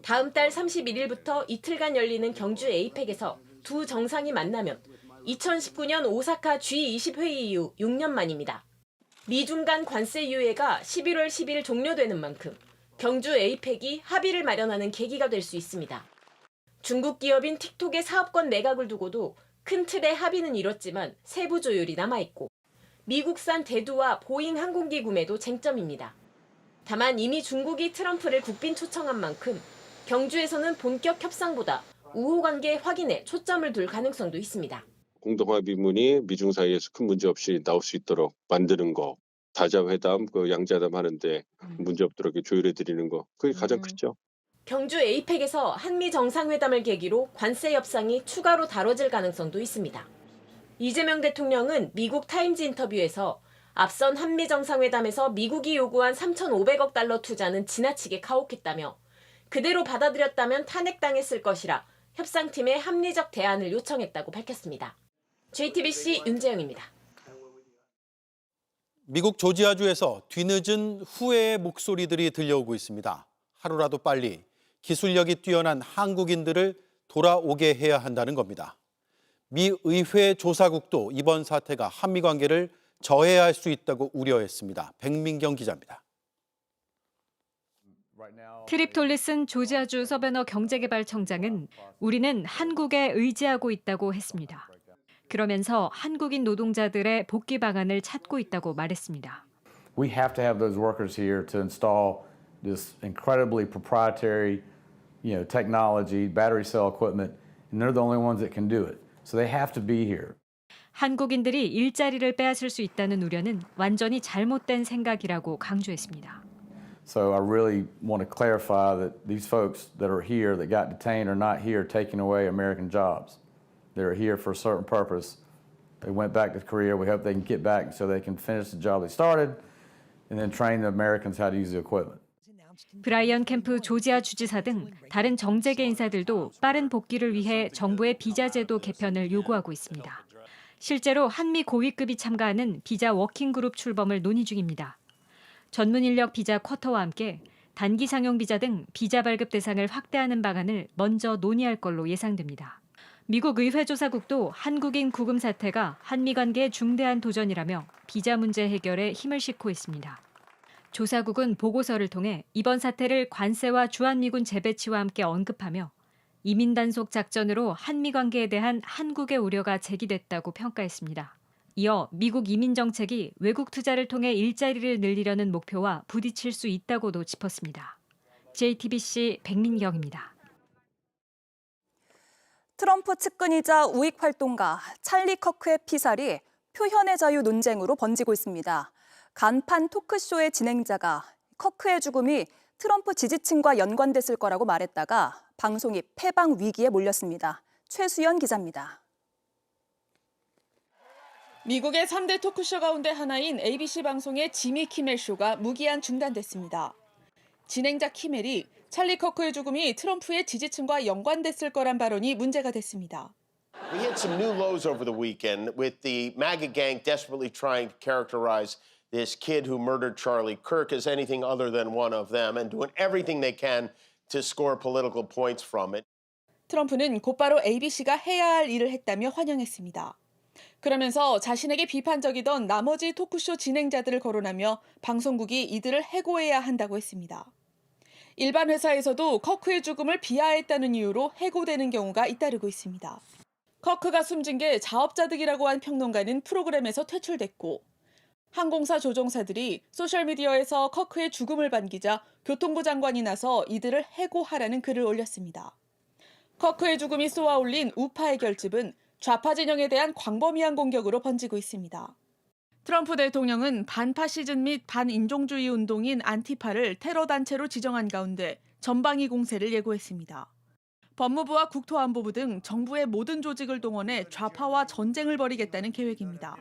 다음 달 31일부터 이틀간 열리는 경주 에이펙에서 두 정상이 만나면 2019년 오사카 G20 회의 이후 6년 만입니다. 미중 간 관세 유예가 11월 10일 종료되는 만큼 경주 에이펙이 합의를 마련하는 계기가 될 수 있습니다. 중국 기업인 틱톡의 사업권 매각을 두고도 큰 틀의 합의는 이뤘지만 세부 조율이 남아있고 미국산 대두와 보잉 항공기 구매도 쟁점입니다. 다만 이미 중국이 트럼프를 국빈 초청한 만큼 경주에서는 본격 협상보다 우호 관계 확인에 초점을 둘 가능성도 있습니다. 공동합의문이 미중 사이에서 큰 문제 없이 나올 수 있도록 만드는 거, 다자회담, 양자회담 하는데 문제 없도록 조율해 드리는 거, 그게 가장 크죠. 경주 에이펙에서 한미 정상회담을 계기로 관세 협상이 추가로 다뤄질 가능성도 있습니다. 이재명 대통령은 미국 타임즈 인터뷰에서 앞선 한미 정상회담에서 미국이 요구한 3,500억 달러 투자는 지나치게 가혹했다며 그대로 받아들였다면 탄핵당했을 것이라 협상팀에 합리적 대안을 요청했다고 밝혔습니다. JTBC 윤재영입니다. 미국 조지아주에서 뒤늦은 후회의 목소리들이 들려오고 있습니다. 하루라도 빨리 기술력이 뛰어난 한국인들을 돌아오게 해야 한다는 겁니다. 미 의회 조사국도 이번 사태가 한미 관계를 저해할 수 있다고 우려했습니다. 백민경 기자입니다. 트립 톨리슨 조지아주 서베너 경제개발청장은 우리는 한국에 의지하고 있다고 했습니다. 그러면서 한국인 노동자들의 복귀 방안을 찾고 있다고 말했습니다. We have to have those workers here to install this incredibly proprietary, technology, battery cell equipment, and they're the only ones that can do it. So they have to be here. 한국인들이 일자리를 빼앗을 수 있다는 우려는 완전히 잘못된 생각이라고 강조했습니다. So I really want to clarify that these folks that are here that got detained are not here taking away American jobs. They're here for a certain purpose. They went back to Korea. We hope they can get back so they can finish the job they started and then train the Americans how to use the equipment. 브라이언 캠프 조지아 주지사 등 다른 정재계 인사들도 빠른 복귀를 위해 정부의 비자 제도 개편을 요구하고 있습니다. 실제로 한미 고위급이 참가하는 비자 워킹그룹 출범을 논의 중입니다. 전문 인력 비자 쿼터와 함께 단기 상용 비자 등 비자 발급 대상을 확대하는 방안을 먼저 논의할 걸로 예상됩니다. 미국 의회 조사국도 한국인 구금 사태가 한미 관계의 중대한 도전이라며 비자 문제 해결에 힘을 싣고 있습니다. 조사국은 보고서를 통해 이번 사태를 관세와 주한미군 재배치와 함께 언급하며 이민 단속 작전으로 한미 관계에 대한 한국의 우려가 제기됐다고 평가했습니다. 이어 미국 이민 정책이 외국 투자를 통해 일자리를 늘리려는 목표와 부딪힐 수 있다고도 짚었습니다. JTBC 백민경입니다. 트럼프 측근이자 우익활동가 찰리 커크의 피살이 표현의 자유 논쟁으로 번지고 있습니다. 간판 토크쇼의 진행자가 커크의 죽음이 트럼프 지지층과 연관됐을 거라고 말했다가 방송이 폐방 위기에 몰렸습니다. 최수연 기자입니다. 미국의 3대 토크쇼 가운데 하나인 ABC 방송의 지미 키멜 쇼가 무기한 중단됐습니다. 진행자 키멜이 찰리 커크의 죽음이 트럼프의 지지층과 연관됐을 거란 발언이 문제가 됐습니다. We hit some new lows over the weekend with the MAGA gang desperately trying to characterize this kid who murdered Charlie Kirk as anything other than one of them and doing everything they can to score political points from it. 트럼프는 곧바로 ABC가 해야 할 일을 했다며 환영했습니다. 그러면서 자신에게 비판적이던 나머지 토크쇼 진행자들을 거론하며 방송국이 이들을 해고해야 한다고 했습니다. 일반 회사에서도 커크의 죽음을 비하했다는 이유로 해고되는 경우가 잇따르고 있습니다. 커크가 숨진 게 자업자득이라고 한 평론가는 프로그램에서 퇴출됐고 항공사 조종사들이 소셜미디어에서 커크의 죽음을 반기자 교통부 장관이 나서 이들을 해고하라는 글을 올렸습니다. 커크의 죽음이 쏘아올린 우파의 결집은 좌파 진영에 대한 광범위한 공격으로 번지고 있습니다. 트럼프 대통령은 반파시즘 및 반인종주의 운동인 안티파를 테러 단체로 지정한 가운데 전방위 공세를 예고했습니다. 법무부와 국토안보부 등 정부의 모든 조직을 동원해 좌파와 전쟁을 벌이겠다는 계획입니다.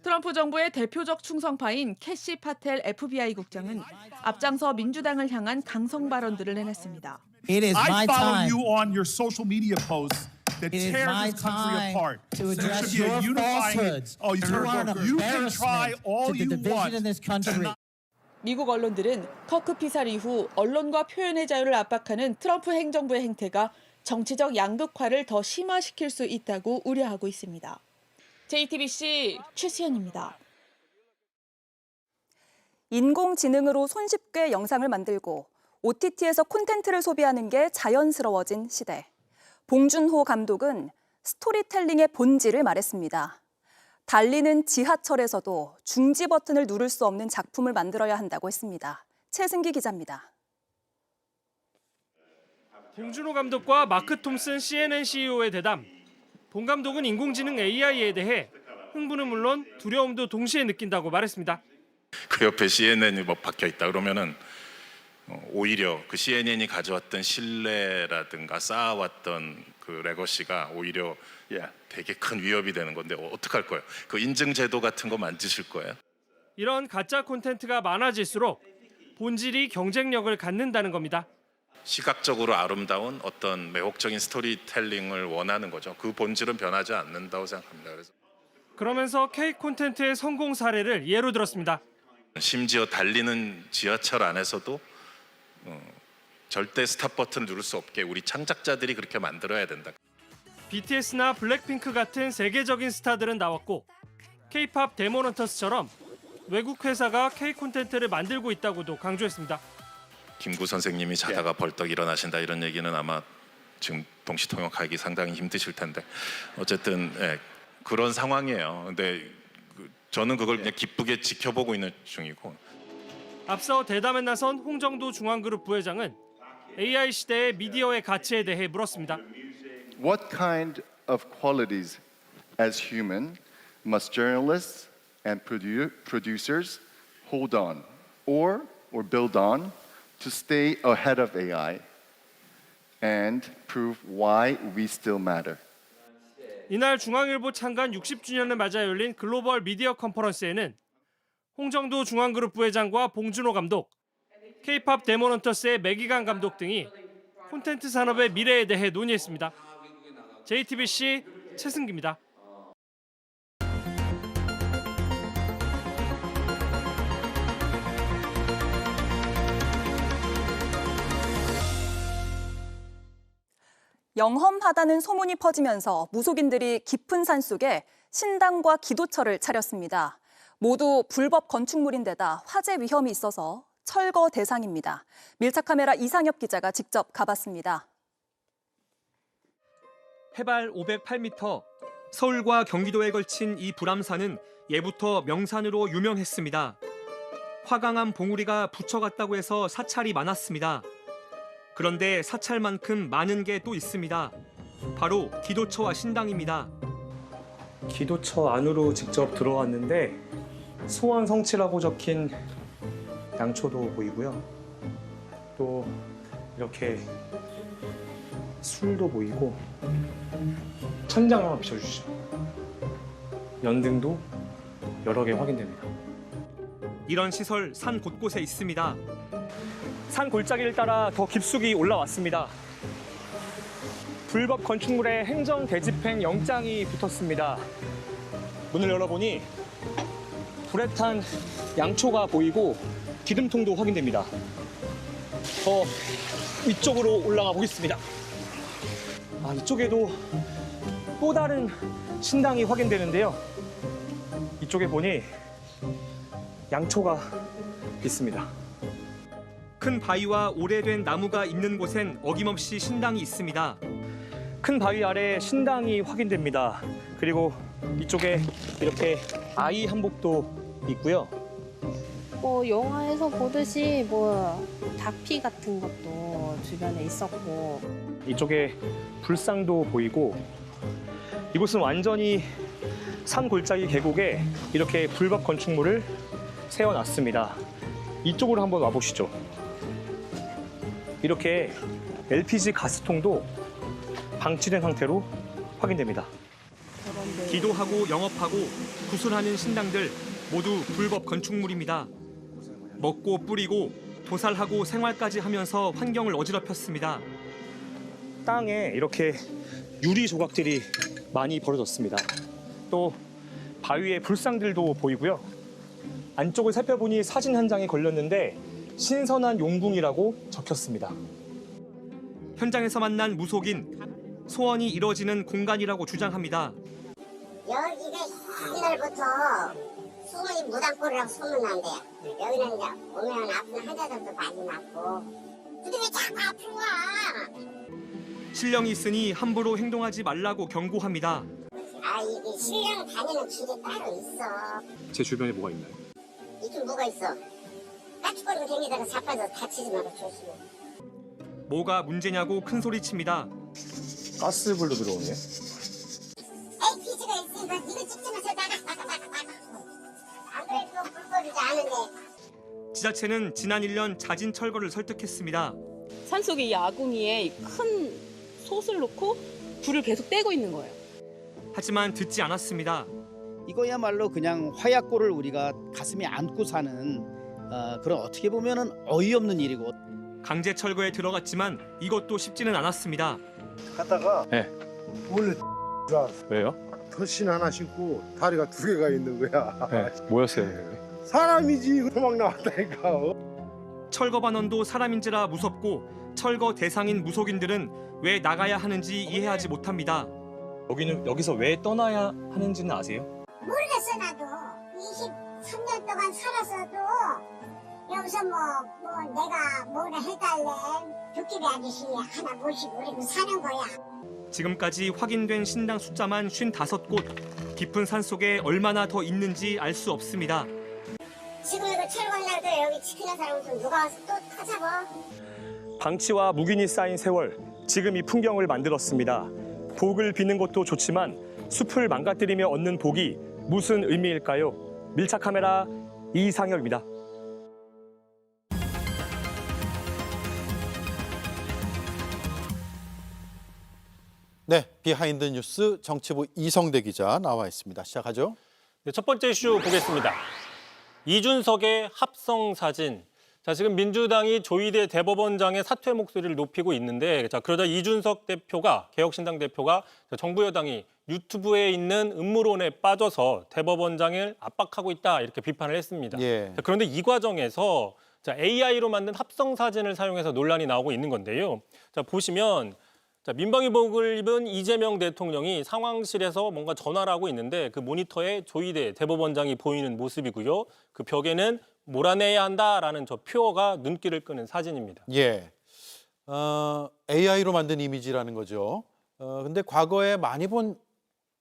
트럼프 정부의 대표적 충성파인 캐시 파텔 FBI 국장은 앞장서 민주당을 향한 강성 발언들을 내놨습니다. It is my I follow time. you on your social media posts that It is tear my this country time apart. to There address should be a your unifying. falsehoods. Oh, You are an you can try embarrassment all to the you division want. in this country. 미국 언론들은 터크 피살 이후 언론과 표현의 자유를 압박하는 트럼프 행정부의 행태가 정치적 양극화를 더 심화시킬 수 있다고 우려하고 있습니다. JTBC 최수연입니다. 인공지능으로 손쉽게 영상을 만들고 OTT에서 콘텐츠를 소비하는 게 자연스러워진 시대. 봉준호 감독은 스토리텔링의 본질을 말했습니다. 달리는 지하철에서도 중지 버튼을 누를 수 없는 작품을 만들어야 한다고 했습니다. 최승기 기자입니다. 봉준호 감독과 마크 톰슨 CNN CEO의 대담. 봉 감독은 인공지능 AI에 대해 흥분은 물론 두려움도 동시에 느낀다고 말했습니다. 그 옆에 CNN이 뭐 박혀 있다 그러면은 오히려 그 CNN이 가져왔던 신뢰라든가 쌓아왔던 그 레거시가 오히려 되게 큰 위협이 되는 건데 어떡할 거예요? 그 인증 제도 같은 거 만드실 거예요? 이런 가짜 콘텐츠가 많아질수록 본질이 경쟁력을 갖는다는 겁니다. 시각적으로 아름다운 어떤 매혹적인 스토리텔링을 원하는 거죠. 그 본질은 변하지 않는다고 생각합니다. 그러면서 K 콘텐츠의 성공 사례를 예로 들었습니다. 심지어 달리는 지하철 안에서도 절대 스탑 버튼을 누를 수 없게 우리 창작자들이 그렇게 만들어야 된다. BTS나 블랙핑크 같은 세계적인 스타들은 나왔고 K-팝 데모넌터스처럼 외국 회사가 K 콘텐츠를 만들고 있다고도 강조했습니다. 김구 선생님이 자다가 벌떡 일어나신다 이런 얘기는 아마 지금 동시통역하기 상당히 힘드실 텐데 어쨌든 그런 상황이에요. 근데 저는 그걸 그냥 기쁘게 지켜보고 있는 중이고. 앞서 대담에 나선 홍정도 중앙그룹 부회장은 AI 시대의 미디어의 가치에 대해 물었습니다. What kind of qualities as human must journalists and producers hold on or build on to stay ahead of AI and prove why we still matter? 이날 중앙일보 창간 60주년을 맞아 열린 글로벌 미디어 컨퍼런스에는 홍정도 중앙그룹 부회장과 봉준호 감독, K-팝 데모넌터스의 매기강 감독 등이 콘텐츠 산업의 미래에 대해 논의했습니다. JTBC 최승기입니다. 영험하다는 소문이 퍼지면서 무속인들이 깊은 산속에 신당과 기도처를 차렸습니다. 모두 불법 건축물인데다 화재 위험이 있어서 철거 대상입니다. 밀착카메라 이상엽 기자가 직접 가봤습니다. 해발 508m, 서울과 경기도에 걸친 이 불암산은 예부터 명산으로 유명했습니다. 화강암 봉우리가 붙여갔다고 해서 사찰이 많았습니다. 그런데 사찰만큼 많은 게 또 있습니다. 바로 기도처와 신당입니다. 기도처 안으로 직접 들어왔는데 소원 성취라고 적힌 양초도 보이고요. 또 이렇게 술도 보이고 천장 한번 비춰주시죠. 연등도 여러 개 확인됩니다. 이런 시설 산 곳곳에 있습니다. 산 골짜기를 따라 더 깊숙이 올라왔습니다. 불법 건축물에 행정 대집행 영장이 붙었습니다. 문을 열어보니 불에 탄 양초가 보이고 기름통도 확인됩니다. 더 위쪽으로 올라가 보겠습니다. 이쪽에도 또 다른 신당이 확인되는데요. 이쪽에 보니 양초가 있습니다. 큰 바위와 오래된 나무가 있는 곳엔 어김없이 신당이 있습니다. 큰 바위 아래 신당이 확인됩니다. 그리고 이쪽에 이렇게 아이 한복도 있고요. 영화에서 보듯이 다피 같은 것도 주변에 있었고. 이쪽에 불상도 보이고 이곳은 완전히 산 골짜기 계곡에 이렇게 불법 건축물을 세워놨습니다. 이쪽으로 한번 와보시죠. 이렇게 LPG 가스통도 방치된 상태로 확인됩니다. 기도하고 영업하고 구슬하는 신당들 모두 불법 건축물입니다. 먹고 뿌리고 도살하고 생활까지 하면서 환경을 어지럽혔습니다. 땅에 이렇게 유리 조각들이 많이 벌어졌습니다. 또 바위에 불상들도 보이고요. 안쪽을 살펴보니 사진 한 장이 걸렸는데 신선한 용궁이라고 적혔습니다. 현장에서 만난 무속인, 소원이 이뤄지는 공간이라고 주장합니다. 여기가 옛날부터 소문이 무당골이라고 소문난대. 여기는 이제 오면 아픈 환자들도 많이 낳고. 근데 왜 자꾸 아픈 거야? 신령이 있으니 함부로 행동하지 말라고 경고합니다. 이게 신령 다니는 길이 따로 있어. 제 주변에 뭐가 있나요? 이쪽 뭐가 있어? 까치거리고 다니다가 자빠져 다치지 말고 조심해. 뭐가 문제냐고 큰 소리칩니다. 가스불도 들어오네. LPG가 있으니까 이거 찍지면서 나가. 안 그래도 불 꺼지지 않은데. 지자체는 지난 1년 자진 철거를 설득했습니다. 산속에 이 아궁이에 큰 솥을 놓고 불을 계속 떼고 있는 거예요. 하지만 듣지 않았습니다. 이거야말로 그냥 화약고를 우리가 가슴에 안고 사는 그런 어떻게 보면은 어이없는 일이고. 강제 철거에 들어갔지만 이것도 쉽지는 않았습니다. 갔다가 원래 줄 알았어. 왜요? 털신 하나 신고 다리가 2개가 있는 거야. 뭐였어요? 사람이지 도망 나왔다니까. 철거 반원도 사람인지라 무섭고 철거 대상인 무속인들은 왜 나가야 하는지 이해하지 못합니다. 여기서 왜 떠나야 하는지는 아세요? 모르겠어 나도. 23년 동안 살았어도 여기서 뭐 내가 뭐라 해달래. 도깨비 아저씨 하나 모시고 그리고 사는 거야. 지금까지 확인된 신당 숫자만 55곳. 깊은 산속에 얼마나 더 있는지 알 수 없습니다. 지금 이거 철거하려도 여기 지키는 사람 없으면 누가 와서 또 타잡아? 방치와 묵인이 쌓인 세월, 지금 이 풍경을 만들었습니다. 복을 비는 것도 좋지만 숲을 망가뜨리며 얻는 복이 무슨 의미일까요? 밀착 카메라 이상혁입니다. 네, 비하인드 뉴스 정치부 이성대 기자 나와 있습니다. 시작하죠. 네, 첫 번째 이슈 보겠습니다. 이준석의 합성 사진. 자, 지금 민주당이 조희대 대법원장의 사퇴 목소리를 높이고 있는데, 자, 그러자 이준석 대표가, 개혁신당 대표가 정부 여당이 유튜브에 있는 음모론에 빠져서 대법원장을 압박하고 있다 이렇게 비판을 했습니다. 예. 자, 그런데 이 과정에서 자, AI로 만든 합성 사진을 사용해서 논란이 나오고 있는 건데요. 자, 보시면 자, 민방위복을 입은 이재명 대통령이 상황실에서 뭔가 전화를 하고 있는데 그 모니터에 조희대 대법원장이 보이는 모습이고요. 그 벽에는 몰아내야 한다라는 저 표어가 눈길을 끄는 사진입니다. 예, AI로 만든 이미지라는 거죠. 근데 과거에 많이 본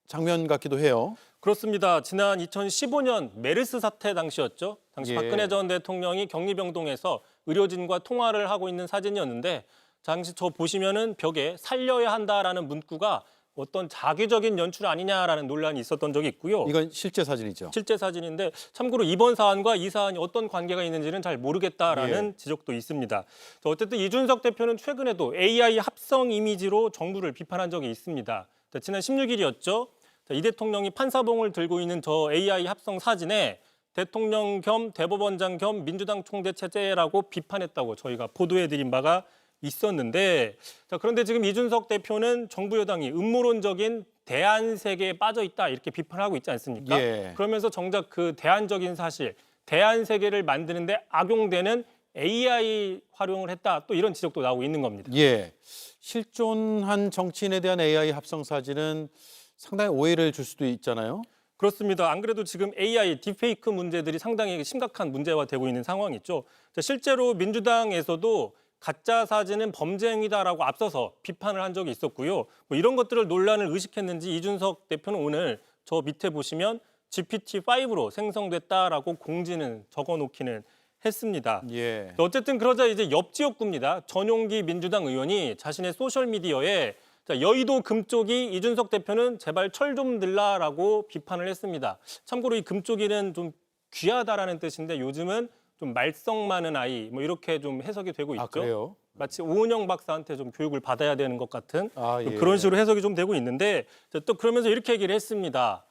장면 같기도 해요. 그렇습니다. 지난 2015년 메르스 사태 당시였죠. 당시 예. 박근혜 전 대통령이 격리병동에서 의료진과 통화를 하고 있는 사진이었는데 당시 저 보시면은 벽에 살려야 한다라는 문구가 어떤 자기적인 연출 아니냐라는 논란이 있었던 적이 있고요. 이건 실제 사진이죠. 실제 사진인데 참고로 이번 사안과 이 사안이 어떤 관계가 있는지는 잘 모르겠다라는 지적도 있습니다. 어쨌든 이준석 대표는 최근에도 AI 합성 이미지로 정부를 비판한 적이 있습니다. 지난 16일이었죠. 이 대통령이 판사봉을 들고 있는 저 AI 합성 사진에 대통령 겸 대법원장 겸 민주당 총재 체제라고 비판했다고 저희가 보도해드린 바가 있었는데, 자, 그런데 지금 이준석 대표는 정부 여당이 음모론적인 대안 세계에 빠져 있다 이렇게 비판하고 있지 않습니까? 예. 그러면서 정작 그 대안적인 사실, 대안 세계를 만드는데 악용되는 AI 활용을 했다 또 이런 지적도 나오고 있는 겁니다. 예, 실존한 정치인에 대한 AI 합성 사진은 상당히 오해를 줄 수도 있잖아요. 그렇습니다. 안 그래도 지금 AI 딥페이크 문제들이 상당히 심각한 문제화 되고 있는 상황이죠. 자, 실제로 민주당에서도 가짜 사진은 범죄 행위다라고 앞서서 비판을 한 적이 있었고요. 뭐 이런 것들을 논란을 의식했는지 이준석 대표는 오늘 저 밑에 보시면 GPT-5로 생성됐다라고 공지는 적어놓기는 했습니다. 예. 어쨌든 그러자 이제 옆 지역구입니다. 전용기 민주당 의원이 자신의 소셜미디어에 자, 여의도 금쪽이 이준석 대표는 제발 철 좀 들라라고 비판을 했습니다. 참고로 이 금쪽이는 좀 귀하다라는 뜻인데 요즘은 좀 말썽 많은 아이 뭐 이렇게 좀 해석이 되고 있죠. 그래요? 마치 오은영 박사한테 좀 교육을 받아야 되는 것 같은 예. 그런 식으로 해석이 좀 되고 있는데 또 그러면서 이렇게 얘기를 했습니다.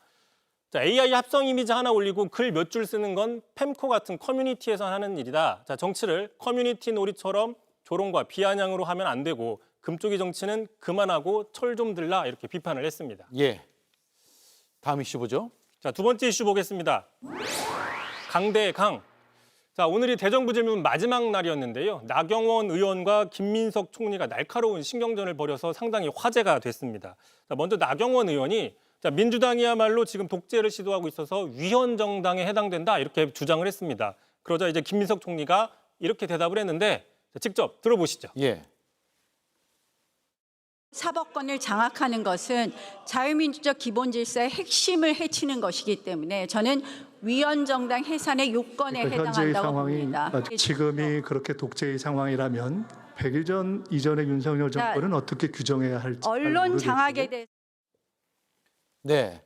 자, AI 합성 이미지 하나 올리고 글 몇 줄 쓰는 건 팸코 같은 커뮤니티에서 하는 일이다. 자, 정치를 커뮤니티 놀이처럼 조롱과 비아냥으로 하면 안 되고 금쪽이 정치는 그만하고 철 좀 들라 이렇게 비판을 했습니다. 예. 다음 이슈 보죠. 자, 두 번째 이슈 보겠습니다. 강대 강. 자, 오늘이 대정부 질문 마지막 날이었는데요. 나경원 의원과 김민석 총리가 날카로운 신경전을 벌여서 상당히 화제가 됐습니다. 자, 먼저 나경원 의원이 자, 민주당이야말로 지금 독재를 시도하고 있어서 위헌 정당에 해당된다 이렇게 주장을 했습니다. 그러자 이제 김민석 총리가 이렇게 대답을 했는데 자, 직접 들어보시죠. 예. 사법권을 장악하는 것은 자유민주적 기본 질서의 핵심을 해치는 것이기 때문에 저는 위헌정당 해산의 요건에 현재의 해당한다고 상황이 봅니다. 지금이 그렇게 독재의 상황이라면 100일 전 이전의 윤석열 정권은 어떻게 규정해야 할지 언론 장악에 대해 네.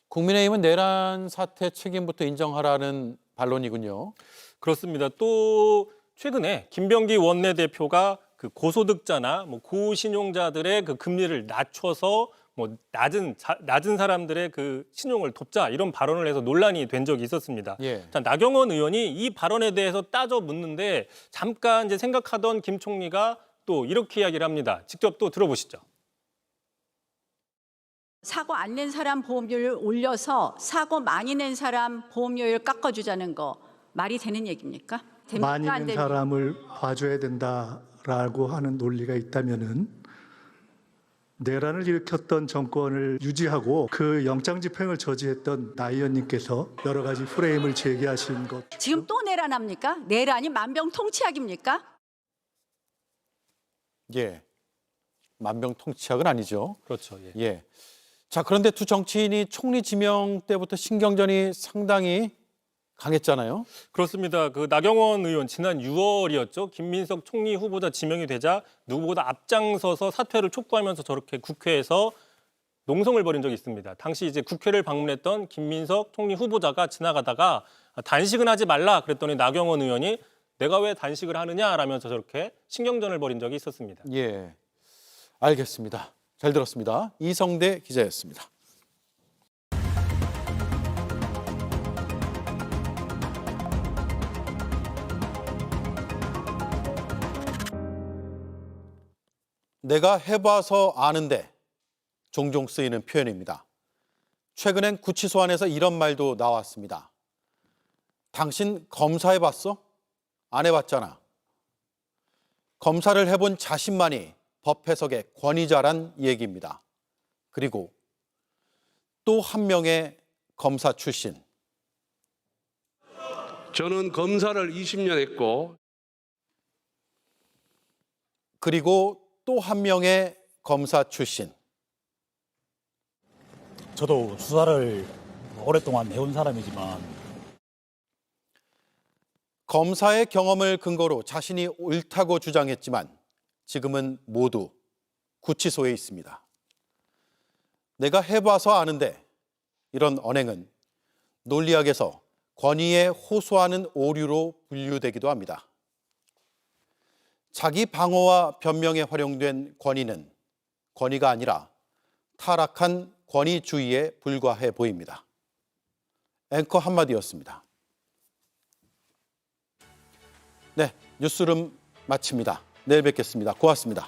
국민의힘은 내란 사태 책임부터 인정하라는 반론이군요. 그렇습니다. 또 최근에 김병기 원내대표가 그 고소득자나 뭐 고신용자들의 그 금리를 낮춰서 뭐 낮은 사람들의 그 신용을 돕자 이런 발언을 해서 논란이 된 적이 있었습니다. 예. 자, 나경원 의원이 이 발언에 대해서 따져 묻는데 잠깐 이제 생각하던 김 총리가 또 이렇게 이야기를 합니다. 직접 또 들어보시죠. 사고 안 낸 사람 보험료를 올려서 사고 많이 낸 사람 보험료를 깎아주자는 거 말이 되는 얘기입니까? 됩니까? 많이 안 낸 됩니까? 사람을 봐줘야 된다라고 하는 논리가 있다면은 내란을 일으켰던 정권을 유지하고 그 영장 집행을 저지했던 나 의원님께서 여러 가지 프레임을 제기하신 것. 지금 또 내란합니까? 내란이 만병통치약입니까? 예. 만병통치약은 아니죠. 그렇죠. 예. 예. 자, 그런데 두 정치인이 총리 지명 때부터 신경전이 상당히 강했잖아요. 그렇습니다. 그 나경원 의원 지난 6월이었죠. 김민석 총리 후보자 지명이 되자 누구보다 앞장서서 사퇴를 촉구하면서 저렇게 국회에서 농성을 벌인 적이 있습니다. 당시 이제 국회를 방문했던 김민석 총리 후보자가 지나가다가 단식은 하지 말라 그랬더니 나경원 의원이 내가 왜 단식을 하느냐라면서 저렇게 신경전을 벌인 적이 있었습니다. 예. 알겠습니다. 잘 들었습니다. 이성대 기자였습니다. 내가 해봐서 아는데 종종 쓰이는 표현입니다. 최근엔 구치소 안에서 이런 말도 나왔습니다. 당신 검사해봤어? 안 해봤잖아. 검사를 해본 자신만이 법 해석의 권위자란 얘기입니다. 그리고 또 한 명의 검사 출신. 저는 검사를 20년 했고 그리고 또 한 명의 검사 출신. 저도 수사를 오랫동안 해온 사람이지만 검사의 경험을 근거로 자신이 옳다고 주장했지만 지금은 모두 구치소에 있습니다. 내가 해봐서 아는데 이런 언행은 논리학에서 권위에 호소하는 오류로 분류되기도 합니다. 자기 방어와 변명에 활용된 권위는 권위가 아니라 타락한 권위주의에 불과해 보입니다. 앵커 한마디였습니다. 네, 뉴스룸 마칩니다. 내일 뵙겠습니다. 고맙습니다.